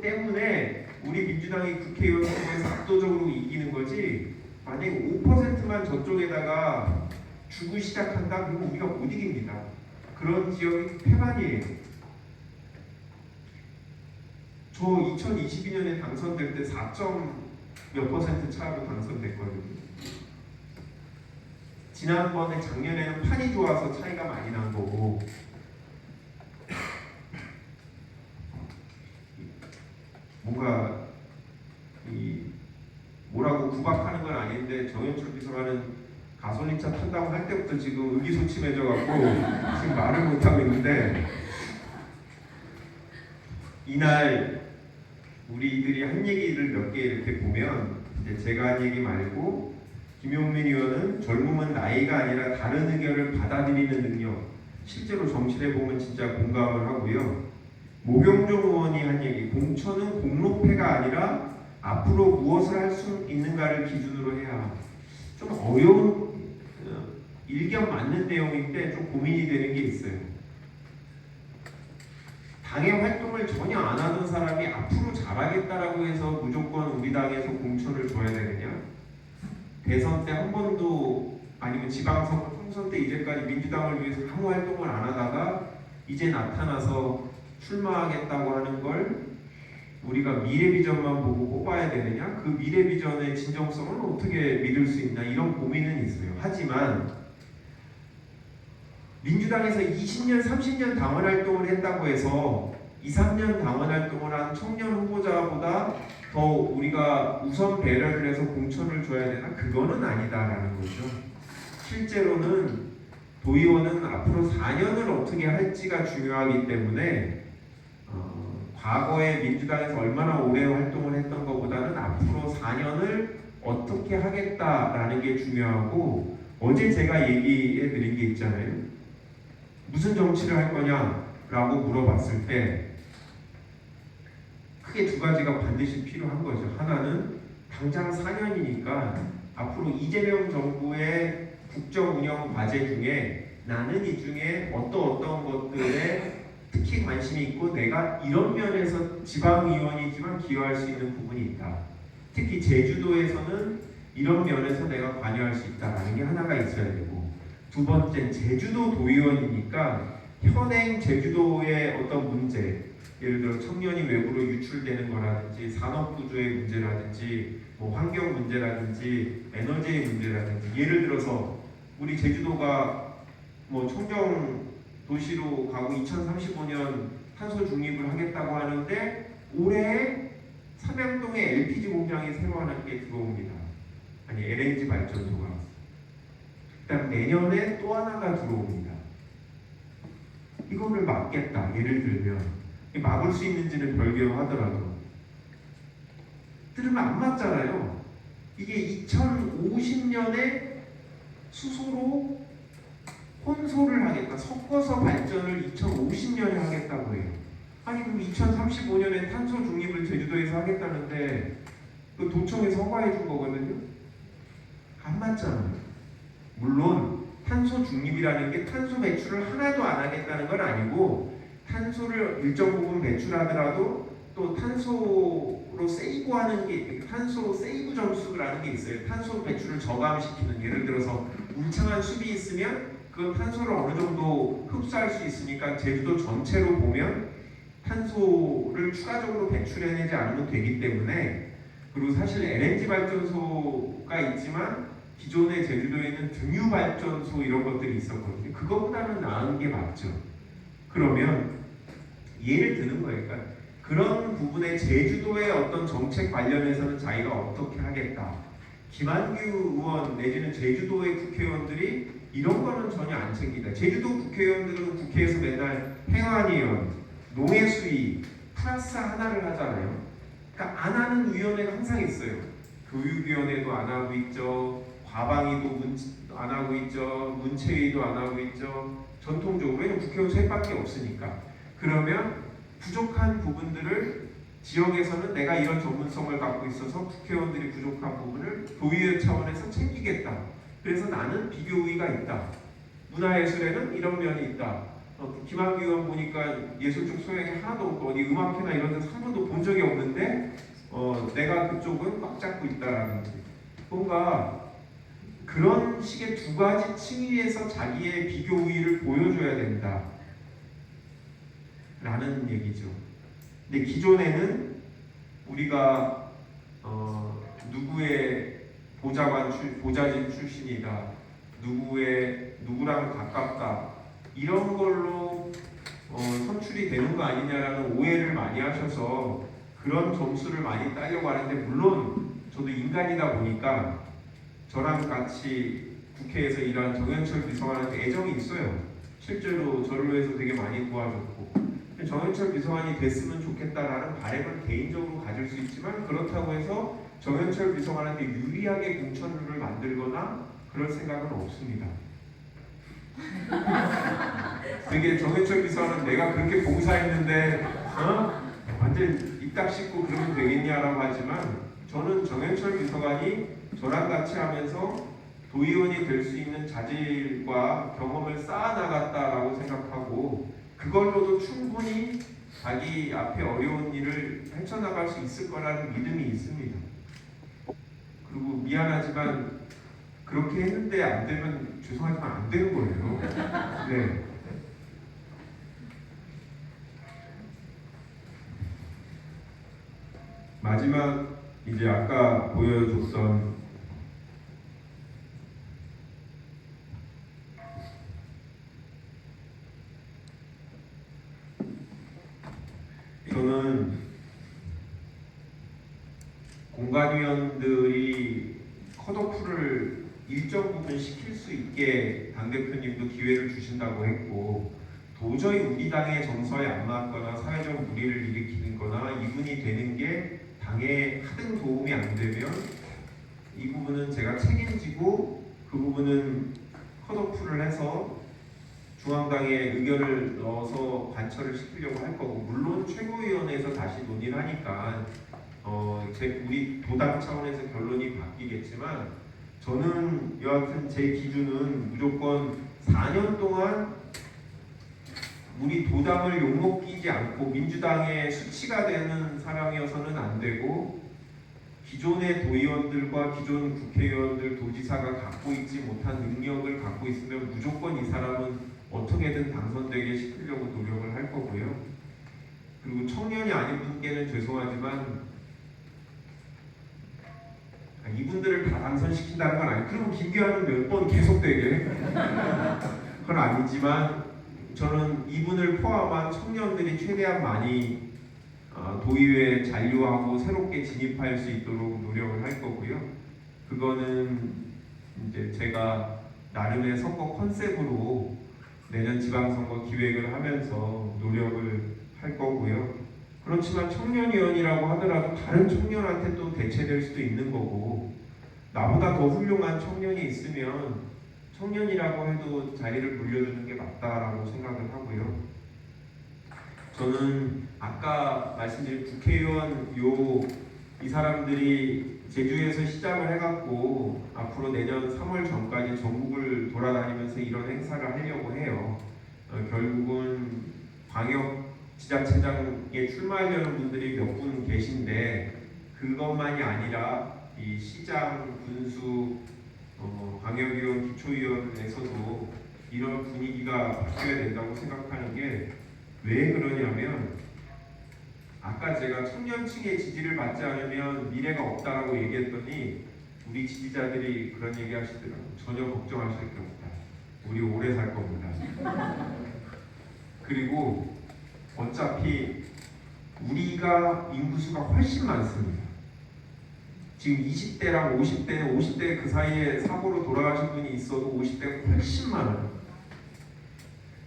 Speaker 1: 때문에 우리 민주당이 국회의원 선거에서 압도적으로 이기는 거지, 만약에 5%만 저쪽에다가 주고 시작한다 그러면 우리가 못 이깁니다. 그런 지역이 태반이에요. 저 2022년에 당선될 때 4몇% 차로 당선됐거든요. 지난번에 작년에는 판이 좋아서 차이가 많이 난 거고, 뭔가 뭐라고 구박하는 건 아닌데 정현철 비서관은 가솔린차 탄다고 할 때부터 지금 의기소침해져갖고 지금 말을 못하고 있는데, 이날 우리들이 한 얘기를 몇 개 이렇게 보면 이제 제가 한 얘기 말고 김용민 의원은 젊음은 나이가 아니라 다른 의견을 받아들이는 능력, 실제로 정치를 보면 진짜 공감을 하고요. 모병종 의원이 한 얘기, 공천은 공로패가 아니라 앞으로 무엇을 할 수 있는가를 기준으로 해야, 좀 어려운 일견 맞는 내용인데 좀 고민이 되는 게 있어요. 당의 활동을 전혀 안 하던 사람이 앞으로 잘하겠다라고 해서 무조건 우리 당에서 공천을 줘야 되느냐? 대선 때 한 번도 아니면 지방선거 총선 때 이제까지 민주당을 위해서 아무 활동을 안 하다가 이제 나타나서 출마하겠다고 하는 걸 우리가 미래 비전만 보고 뽑아야 되느냐? 그 미래 비전의 진정성을 어떻게 믿을 수 있나? 이런 고민은 있어요. 하지만 민주당에서 20년, 30년 당원 활동을 했다고 해서 2, 3년 당원 활동을 한 청년 후보자보다 더 우리가 우선 배려를 해서 공천을 줘야 되나? 그거는 아니다라는 거죠. 실제로는 도의원은 앞으로 4년을 어떻게 할지가 중요하기 때문에 과거에 민주당에서 얼마나 오래 활동을 했던 것보다는 앞으로 4년을 어떻게 하겠다라는 게 중요하고, 어제 제가 얘기해 드린 게 있잖아요. 무슨 정치를 할 거냐라고 물어봤을 때 크게 두 가지가 반드시 필요한 거죠. 하나는 당장 4년이니까 앞으로 이재명 정부의 국정 운영 과제 중에 나는 이 중에 어떤 것들에 특히 관심이 있고 내가 이런 면에서 지방의원이지만 기여할 수 있는 부분이 있다. 특히 제주도에서는 이런 면에서 내가 관여할 수 있다라는 게 하나가 있어야 되고, 두 번째는 제주도 도의원이니까 현행 제주도의 어떤 문제, 예를 들어 청년이 외부로 유출되는 거라든지 산업구조의 문제라든지 뭐 환경 문제라든지 에너지의 문제라든지, 예를 들어서 우리 제주도가 뭐 청정 도시로 가고 2035년 탄소 중립을 하겠다고 하는데 올해 삼양동에 LPG 공장이 새로 하나 게 들어옵니다. 아니 LNG 발전소가. 그다음 내년에 또 하나가 들어옵니다. 이거를 막겠다. 예를 들면 막을 수 있는지는 별개로 하더라도 들으면 안 맞잖아요. 이게 2050년에 수소로 혼소를 하겠다. 섞어서 발전을 2050년에 하겠다고 해요. 아니 그럼 2035년에 탄소 중립을 제주도에서 하겠다는데 그 도청에서 허가해 준 거거든요. 안 맞잖아요. 물론 탄소 중립이라는 게 탄소 배출을 하나도 안 하겠다는 건 아니고, 탄소를 일정 부분 배출하더라도 또 탄소로 세이브하는 게, 탄소 세이브 점수라는 게 있어요. 탄소 배출을 저감시키는, 예를 들어서 울창한 숲이 있으면 그 탄소를 어느 정도 흡수할 수 있으니까 제주도 전체로 보면 탄소를 추가적으로 배출해내지 않으면 되기 때문에. 그리고 사실 LNG 발전소가 있지만 기존의 제주도에는 등유 발전소 이런 것들이 있었거든요. 그것보다는 나은 게 맞죠. 그러면 예를 드는 거예요. 그러니까 그런 부분에 제주도의 어떤 정책 관련해서는 자기가 어떻게 하겠다. 김한규 의원 내지는 제주도의 국회의원들이 이런 거는 전혀 안 챙기다. 제주도 국회의원들은 국회에서 맨날 행안위원, 농해수위 플러스 하나를 하잖아요. 그러니까 안 하는 위원회가 항상 있어요. 교육위원회도 안 하고 있죠. 과방위도 안 하고 있죠. 문체위도 안 하고 있죠. 전통적으로. 왜냐면 국회의원 셋밖에 없으니까. 그러면 부족한 부분들을 지역에서는 내가 이런 전문성을 갖고 있어서 국회의원들이 부족한 부분을 도의회 차원에서 챙기겠다. 그래서 나는 비교의가 있다. 문화예술에는 이런 면이 있다. 김한규 의원 보니까 예술적 소양이 하나도 없고 어디 음악회나 이런 데서 한 번도 본 적이 없는데 내가 그쪽은 꽉 잡고 있다라는, 뭔가 그런 식의 두 가지 층위에서 자기의 비교 우위를 보여줘야 된다 라는 얘기죠. 근데 기존에는 우리가 누구의 보좌진 출신이다, 누구랑 가깝다, 이런 걸로 선출이 되는 거 아니냐라는 오해를 많이 하셔서 그런 점수를 많이 따려고 하는데, 물론 저도 인간이다 보니까 저랑 같이 국회에서 일한 정현철 비서관한테 애정이 있어요. 실제로 저를 위해서 되게 많이 도와줬고, 정현철 비서관이 됐으면 좋겠다라는 바람은 개인적으로 가질 수 있지만, 그렇다고 해서 정현철 비서관한테 유리하게 공천을 만들거나 그럴 생각은 없습니다. 되게 정현철 비서관은 내가 그렇게 봉사했는데 완전 입 딱 씻고 그러면 되겠냐라고 하지만, 저는 정현철 비서관이 저랑 같이 하면서 도의원이 될 수 있는 자질과 경험을 쌓아나갔다라고 생각하고, 그걸로도 충분히 자기 앞에 어려운 일을 헤쳐나갈 수 있을 거라는 믿음이 있습니다. 그리고 미안하지만 그렇게 했는데 안 되면 죄송하지만 안 되는 거예요. 네. 마지막 이제 아까 보여줬던 저는 공관위원들이 컷오프를 일정 부분 시킬 수 있게 당대표님도 기회를 주신다고 했고 도저히 우리 당의 정서에 안 맞거나 사회적 무리를 일으키는 거나 이분이 되는 게 당에 하등 도움이 안 되면 이 부분은 제가 책임지고 그 부분은 컷오프를 해서 중앙당에 의견을 넣어서 관철을 시키려고 할 거고 물론 최고위원회에서 다시 논의를 하니까 우리 도당 차원에서 결론이 바뀌겠지만 저는 여하튼 제 기준은 무조건 4년 동안 우리 도당을 욕먹이지 않고 민주당의 수치가 되는 사람이어서는 안 되고 기존의 도의원들과 기존 국회의원들, 도지사가 갖고 있지 못한 능력을 갖고 있으면 무조건 이 사람은 어떻게든 당선되게 시키려고 노력을 할 거고요. 그리고 청년이 아닌 분께는 죄송하지만 이분들을 다 당선시킨다는 건 아니에요. 그럼 김기환은 몇 번 계속되게 그건 아니지만 저는 이분을 포함한 청년들이 최대한 많이 도의회에 잔류하고 새롭게 진입할 수 있도록 노력을 할 거고요. 그거는 이제 제가 나름의 선거 컨셉으로 내년 지방선거 기획을 하면서 노력을 할 거고요. 그렇지만 청년위원이라고 하더라도 다른 청년한테 또 대체될 수도 있는 거고 나보다 더 훌륭한 청년이 있으면 청년이라고 해도 자리를 물려주는 게 맞다라고 생각을 하고요. 저는 아까 말씀드린 국회의원 이 사람들이 제주에서 시작을 해갖고 앞으로 내년 3월 전까지 전국을 돌아다니면서 이런 행사를 하려고 해요. 결국은 광역 지자체장에 출마하려는 분들이 몇 분 계신데 그것만이 아니라 이 시장, 군수, 광역위원, 기초위원회에서도 이런 분위기가 바뀌어야 된다고 생각하는 게 왜 그러냐면 아까 제가 청년층의 지지를 받지 않으면 미래가 없다라고 얘기했더니 우리 지지자들이 그런 얘기 하시더라고요. 전혀 걱정하실 게 없다. 우리 오래 살 겁니다. 그리고 어차피 우리가 인구수가 훨씬 많습니다. 지금 20대랑 50대 그 사이에 사고로 돌아가신 분이 있어도 50대가 훨씬 많아요.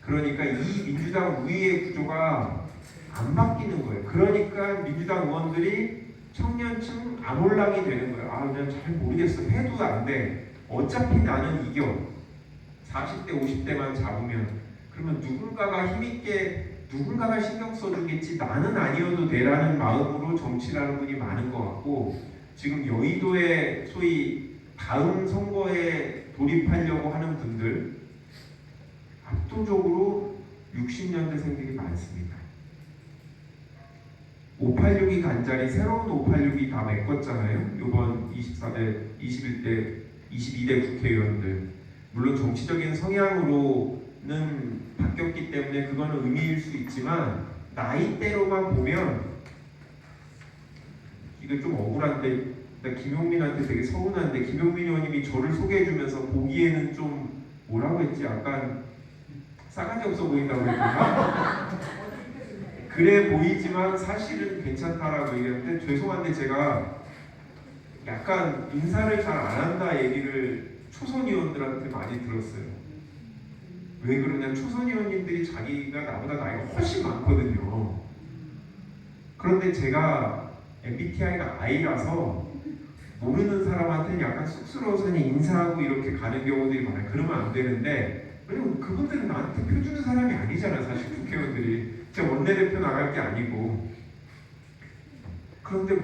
Speaker 1: 그러니까 이 민주당 우위의 구조가 안 바뀌는 거예요. 그러니까 민주당 의원들이 청년층 암홀랑이 되는 거예요. 그냥 잘 모르겠어. 해도 안 돼. 어차피 나는 이겨. 40대, 50대만 잡으면. 그러면 누군가가 힘있게 누군가가 신경 써주겠지. 나는 아니어도 돼라는 마음으로 정치를 하는 분이 많은 것 같고 지금 여의도에 소위 다음 선거에 돌입하려고 하는 분들 압도적으로 60년대생들이 많습니다. 586이 간자리 새로운 586이 다 메꿨잖아요. 이번 24대, 21대, 22대 국회의원들. 물론 정치적인 성향으로는 바뀌었기 때문에 그거는 의미일 수 있지만 나이대로만 보면 이거 좀 억울한데 나 김용민한테 되게 서운한데 김용민 의원님이 저를 소개해주면서 보기에는 좀 뭐라고 했지? 약간 싸가지 없어 보인다고 했나? 그래 보이지만 사실은 괜찮다라고 얘기했는데 죄송한데 제가 약간 인사를 잘 안 한다 얘기를 초선 의원들한테 많이 들었어요. 왜 그러냐? 초선 의원님들이 자기가 나보다 나이가 훨씬 많거든요. 그런데 제가 MBTI가 I라서 모르는 사람한테는 약간 쑥스러워서 인사하고 이렇게 가는 경우들이 많아요. 그러면 안 되는데 왜냐면 그분들은 나한테 표주는 사람이 아니잖아. 사실 국회의원들이 제가 원내대표 나갈 게 아니고. 그런데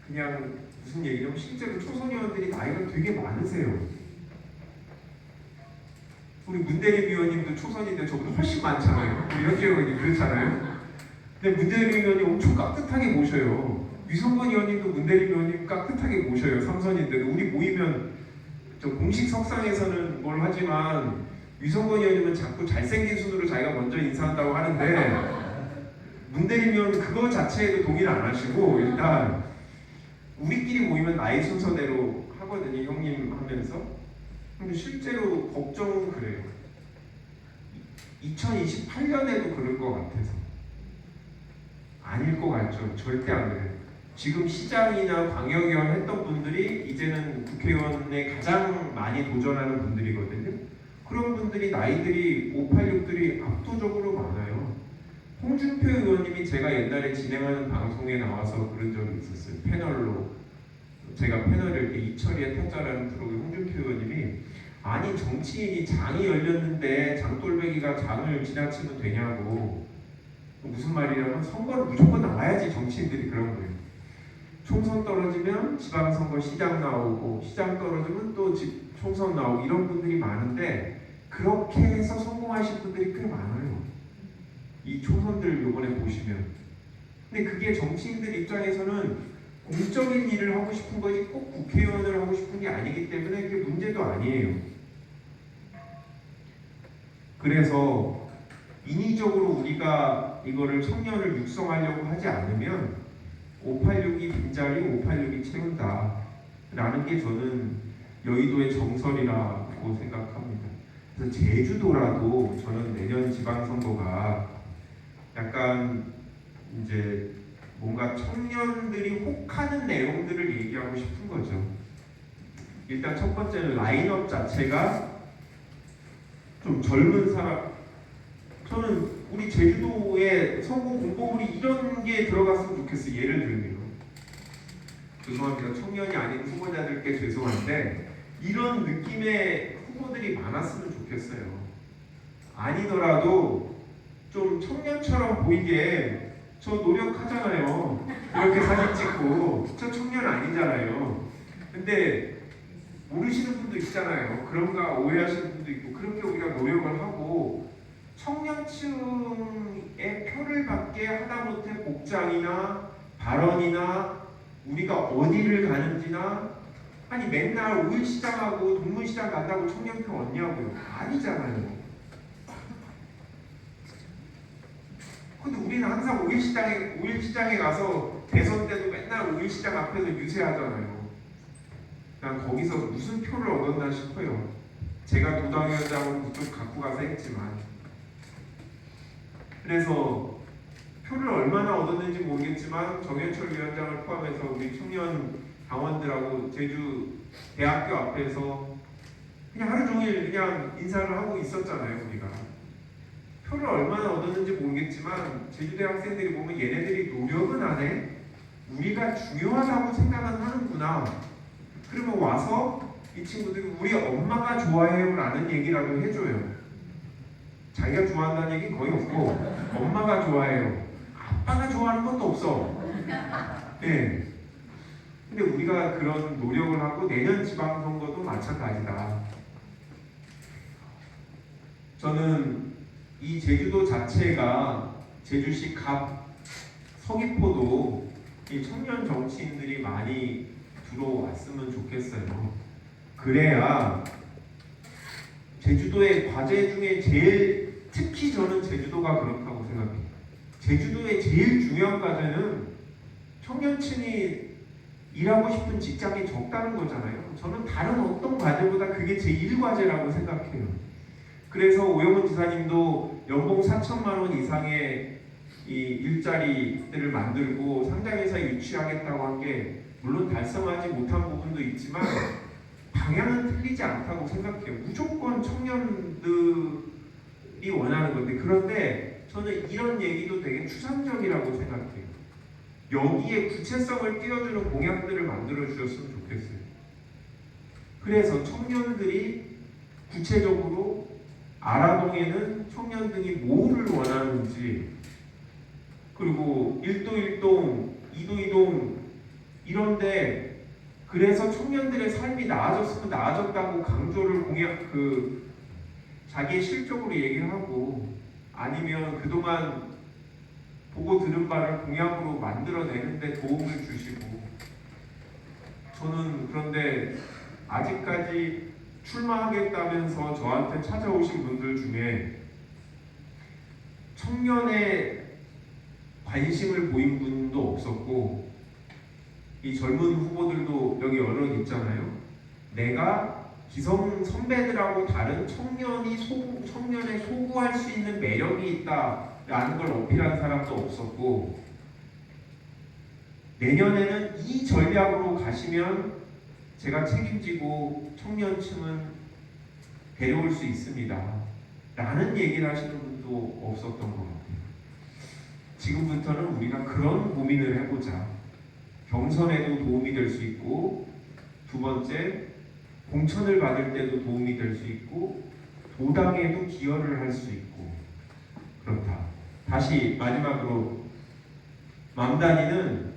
Speaker 1: 그냥 무슨 얘기냐면 실제로 초선 의원들이 나이가 되게 많으세요. 우리 문대림 위원님도 초선인데 저보다 훨씬 많잖아요. 우리 현재 의원님 그렇잖아요. 근데 문대림 위원님 엄청 깍듯하게 모셔요. 유성건 의원님도 문대림 위원님 깍듯하게 모셔요. 삼선인데도 우리 모이면 저 공식 석상에서는 뭘 하지만 유성건 의원님은 자꾸 잘생긴 순으로 자기가 먼저 인사한다고 하는데 문대림 의원은 그거 자체에도 동의를 안 하시고 일단 우리끼리 모이면 나이 순서대로 하거든요. 형님 하면서. 근데 실제로 걱정은 그래요. 2028년에도 그럴 것 같아서. 아닐 것 같죠. 절대 안 그래요. 지금 시장이나 광역의원 했던 분들이 이제는 국회의원에 가장 많이 도전하는 분들이거든요. 그런 분들이 나이들이 586들이 압도적으로 많아요. 홍준표 의원님이 제가 옛날에 진행하는 방송에 나와서 그런 적이 있었어요. 패널로. 제가 패널을 이철이의 타짜라는 프로그램 홍준표 의원님이 아니 정치인이 장이 열렸는데 장돌배기가 장을 지나치면 되냐고. 무슨 말이냐면 선거를 무조건 나가야지 정치인들이 그런 거예요. 총선 떨어지면 지방선거 시장 나오고 시장 떨어지면 또 총선 나오고 이런 분들이 많은데 그렇게 해서 성공하신 분들이 꽤 많아요. 이 총선들 요번에 보시면. 근데 그게 정치인들 입장에서는 공적인 일을 하고 싶은 거지 꼭 국회의원을 하고 싶은 게 아니기 때문에 그게 문제도 아니에요. 그래서 인위적으로 우리가 이거를 청년을 육성하려고 하지 않으면 586이 빈자리 586이 채운다 라는 게 저는 여의도의 정설이라고 생각합니다. 그래서 제주도라도 저는 내년 지방선거가 약간 이제 뭔가 청년들이 혹하는 내용들을 얘기하고 싶은 거죠. 일단 첫 번째는 라인업 자체가 좀 젊은 사람. 저는 우리 제주도에 선거 공보물이 이런 게 들어갔으면 좋겠어요. 예를 들면 죄송합니다. 청년이 아닌 후보자들께 죄송한데 이런 느낌의 후보들이 많았으면 좋겠어요. 아니더라도 좀 청년처럼 보이게 저 노력하잖아요. 이렇게 사진 찍고 저 청년 아니잖아요. 근데 모르시는 분도 있잖아요. 그런가 오해하시는 분도 있고 그렇게 우리가 노력을 하고 청년층의 표를 받게 하다못해 복장이나 발언이나 우리가 어디를 가는지나 아니 맨날 5일 시장하고 동문시장 간다고 청년표 얻냐고요. 아니잖아요. 근데 우리는 항상 5일 시장에 가서 대선 때도 맨날 5일 시장 앞에서 유세하잖아요. 난 거기서 무슨 표를 얻었나 싶어요. 제가 도당위원장으로 그쪽 갖고 가서 했지만. 그래서 표를 얼마나 얻었는지 모르겠지만 정현철 위원장을 포함해서 우리 청년 당원들하고 제주 대학교 앞에서 그냥 하루 종일 그냥 인사를 하고 있었잖아요. 우리가. 표를 얼마나 얻었는지 모르겠지만 제주대 학생들이 보면 얘네들이 노력은 안 해. 우리가 중요하다고 생각은 하는구나. 그러면 와서 이 친구들이 우리 엄마가 좋아해요 라는 얘기라도 해줘요. 자기가 좋아한다는 얘기 거의 없고 엄마가 좋아해요. 아빠가 좋아하는 것도 없어. 네. 근데 우리가 그런 노력을 하고 내년 지방선거도 마찬가지다. 저는 이 제주도 자체가 제주시 갑 서귀포도 이 청년 정치인들이 많이 들어왔으면 좋겠어요. 그래야 제주도의 과제 중에 제일 특히 저는 제주도가 그렇다고 생각해요. 제주도의 제일 중요한 과제는 청년층이 일하고 싶은 직장이 적다는 거잖아요. 저는 다른 어떤 과제보다 그게 제1과제라고 생각해요. 그래서 오영훈 지사님도 연봉 4천만 원 이상의 이 일자리들을 만들고 상장회사에 유치하겠다고 한 게 물론 달성하지 못한 부분도 있지만 방향은 틀리지 않다고 생각해요. 무조건 청년들이 원하는 건데 그런데 저는 이런 얘기도 되게 추상적이라고 생각해요. 여기에 구체성을 띄워주는 공약들을 만들어 주셨으면 좋겠어요. 그래서 청년들이 구체적으로 아라동에는 청년들이 뭐를 원하는지 그리고 1도 1동, 2도 2동 이런데 그래서 청년들의 삶이 나아졌으면 나아졌다고 강조를 자기의 실적으로 얘기를 하고 아니면 그동안 보고 들은 바를 공약으로 만들어내는데 도움을 주시고 저는 그런데 아직까지 출마하겠다면서 저한테 찾아오신 분들 중에 청년의 관심을 보인 분도 없었고 이 젊은 후보들도 여기 여러 있잖아요. 내가 기성 선배들하고 다른 청년의 소구할 수 있는 매력이 있다라는 걸 어필한 사람도 없었고 내년에는 이 전략으로 가시면 제가 책임지고 청년층은 데려올 수 있습니다 라는 얘기를 하시는 분도 없었던 것 같아요. 지금부터는 우리가 그런 고민을 해보자. 경선에도 도움이 될 수 있고 두 번째 공천을 받을 때도 도움이 될 수 있고 도당에도 기여를 할 수 있고 그렇다. 다시 마지막으로 맘다니는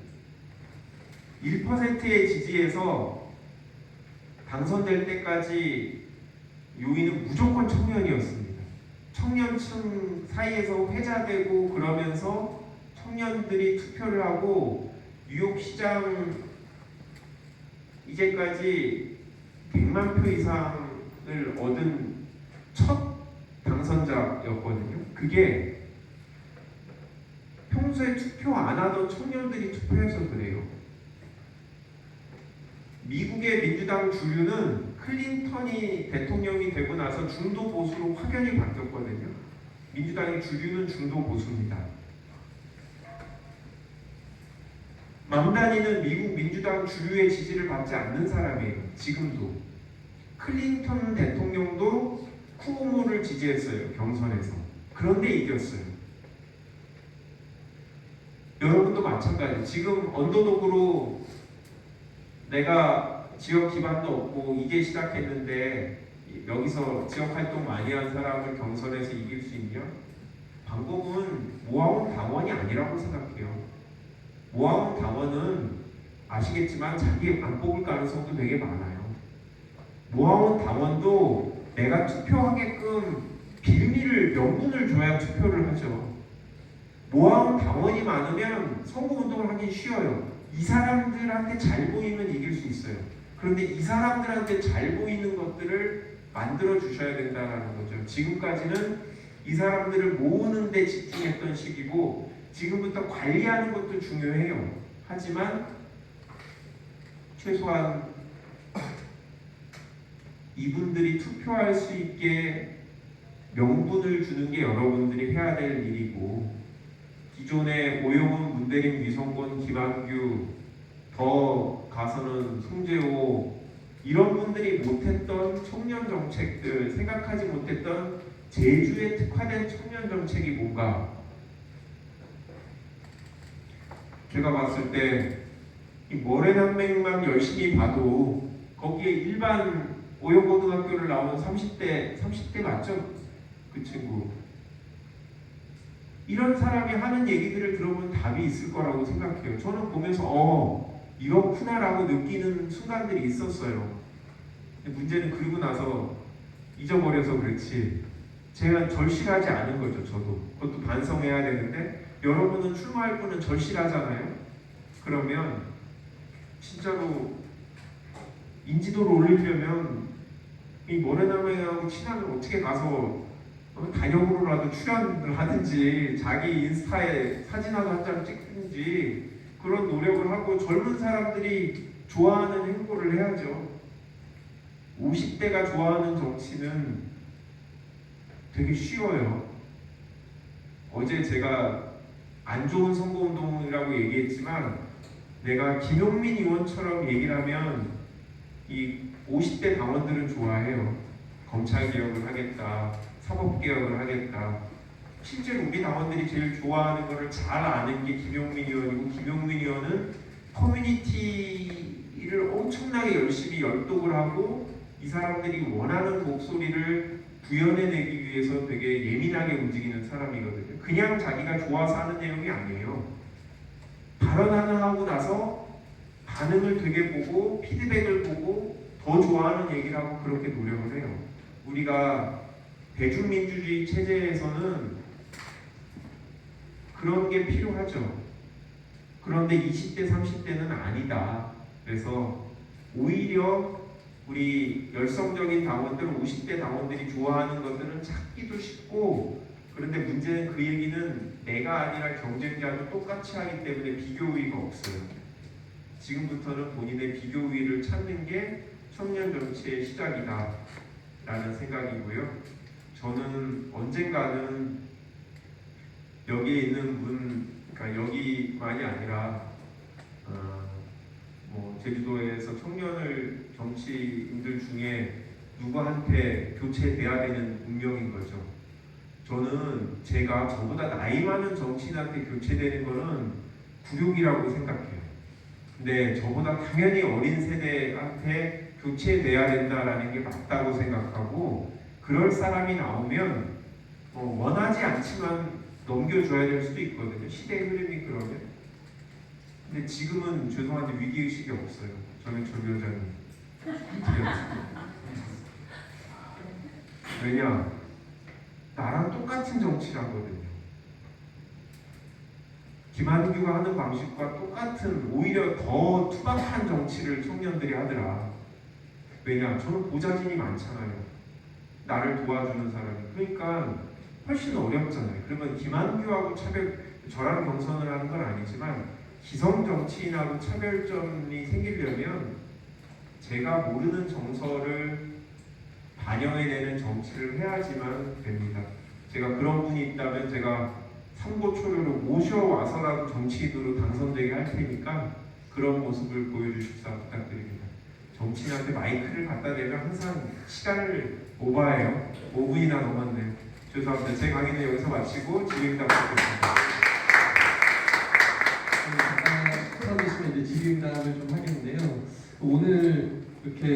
Speaker 1: 1%의 지지에서 당선될 때까지 요인은 무조건 청년이었습니다. 청년층 사이에서 회자되고 그러면서 청년들이 투표를 하고 뉴욕시장 이제까지 100만 표 이상을 얻은 첫 당선자였거든요. 그게 평소에 투표 안 하던 청년들이 투표해서 그래요. 미국의 민주당 주류는 클린턴이 대통령이 되고 나서 중도 보수로 확연히 바뀌었거든요. 민주당의 주류는 중도 보수입니다. 맘다니는 미국 민주당 주류의 지지를 받지 않는 사람이에요. 지금도. 클린턴 대통령도 쿠오모를 지지했어요. 경선에서. 그런데 이겼어요. 여러분도 마찬가지. 지금 언더독으로 내가 지역 기반도 없고 이제 시작했는데 여기서 지역 활동 많이 한 사람을 경선에서 이길 수 있냐? 방법은 모아온 당원이 아니라고 생각해요. 모아온 당원은 아시겠지만 자기 안 뽑을 가능성도 되게 많아요. 모아온 당원도 내가 투표하게끔 빌미를 명분을 줘야 투표를 하죠. 모아온 당원이 많으면 선거운동을 하기 쉬워요. 이 사람들한테 잘 보이면 이길 수 있어요. 그런데 이 사람들한테 잘 보이는 것들을 만들어 주셔야 된다는 거죠. 지금까지는 이 사람들을 모으는 데 집중했던 시기고 지금부터 관리하는 것도 중요해요. 하지만 최소한 이분들이 투표할 수 있게 명분을 주는 게 여러분들이 해야 될 일이고 기존의 오영훈, 문대림, 위성권, 김한규 더 가서는 송재호 이런 분들이 못했던 청년 정책들 생각하지 못했던 제주에 특화된 청년 정책이 뭔가 제가 봤을 때 이 모래남맥만 열심히 봐도 거기에 일반 오영고등학교를 나온 30대 맞죠? 그 친구 이런 사람이 하는 얘기들을 들어보면 답이 있을 거라고 생각해요. 저는 보면서 이렇구나라고 느끼는 순간들이 있었어요. 근데 문제는 그러고 나서 잊어버려서 그렇지 제가 절실하지 않은 거죠. 저도 그것도 반성해야 되는데 여러분은 출마할 분은 절실하잖아요. 그러면 진짜로 인지도를 올리려면 이 모래남매하고 친하면 어떻게 가서 단역으로라도 출연을 하든지 자기 인스타에 사진하고 한 장 찍든지 그런 노력을 하고 젊은 사람들이 좋아하는 행보를 해야죠. 50대가 좋아하는 정치는 되게 쉬워요. 어제 제가 안 좋은 선거운동이라고 얘기했지만 내가 김용민 의원처럼 얘기를 하면 이 50대 당원들은 좋아해요. 검찰개혁을 하겠다. 사법개혁을 하겠다. 실제로 우리 당원들이 제일 좋아하는 것을 잘 아는 게 김용민 의원이고 김용민 의원은 커뮤니티를 엄청나게 열심히 열독을 하고 이 사람들이 원하는 목소리를 구현해내기 위해서 되게 예민하게 움직이는 사람이거든요. 그냥 자기가 좋아서 하는 내용이 아니에요. 발언 하나 하고 나서 반응을 되게 보고 피드백을 보고 더 좋아하는 얘기를 하고 그렇게 노력을 해요. 우리가 대중민주주의 체제에서는 그런 게 필요하죠. 그런데 20대, 30대는 아니다. 그래서 오히려 우리 열성적인 당원들, 50대 당원들이 좋아하는 것들은 찾기도 쉽고, 그런데 문제는 그 얘기는 내가 아니라 경쟁자도 똑같이 하기 때문에 비교 우위가 없어요. 지금부터는 본인의 비교 우위를 찾는 게 청년 정치의 시작이다 라는 생각이고요. 저는 언젠가는 여기에 있는 분, 그러니까 여기만이 아니라 제주도에서 청년을 정치인들 중에 누구한테 교체돼야 되는 운명인 거죠. 저는 제가 저보다 나이 많은 정치인한테 교체되는 거는 굴욕이라고 생각해요. 근데 저보다 당연히 어린 세대한테 교체돼야 된다라는 게 맞다고 생각하고, 그럴 사람이 나오면 원하지 않지만 넘겨줘야 될 수도 있거든요. 시대의 흐름이 그러면. 근데 지금은 죄송한데 위기의식이 없어요. 저는 조 위원장님. 왜냐? 나랑 똑같은 정치를 하거든요. 김한규가 하는 방식과 똑같은, 오히려 더 투박한 정치를 청년들이 하더라. 왜냐? 저는 보좌진이 많잖아요. 나를 도와주는 사람이. 그러니까 훨씬 어렵잖아요. 그러면 김한규하고 저랑 경선을 하는 건 아니지만 기성 정치인하고 차별점이 생기려면 제가 모르는 정서를 반영해내는 정치를 해야지만 됩니다. 제가 그런 분이 있다면 제가 삼고초려로 모셔와서라도 정치인으로 당선되게 할 테니까 그런 모습을 보여주십사 부탁드립니다. 정치인한테 마이크를 갖다 대면 항상 시간을 오버해요. 5분이나 넘었네요. 죄송합니다. 제 강의는 여기서 마치고 질의응답 받겠습니다.
Speaker 4: 잠깐 포함되시면 이제 질의응답을 좀 하겠는데요. 오늘 이렇게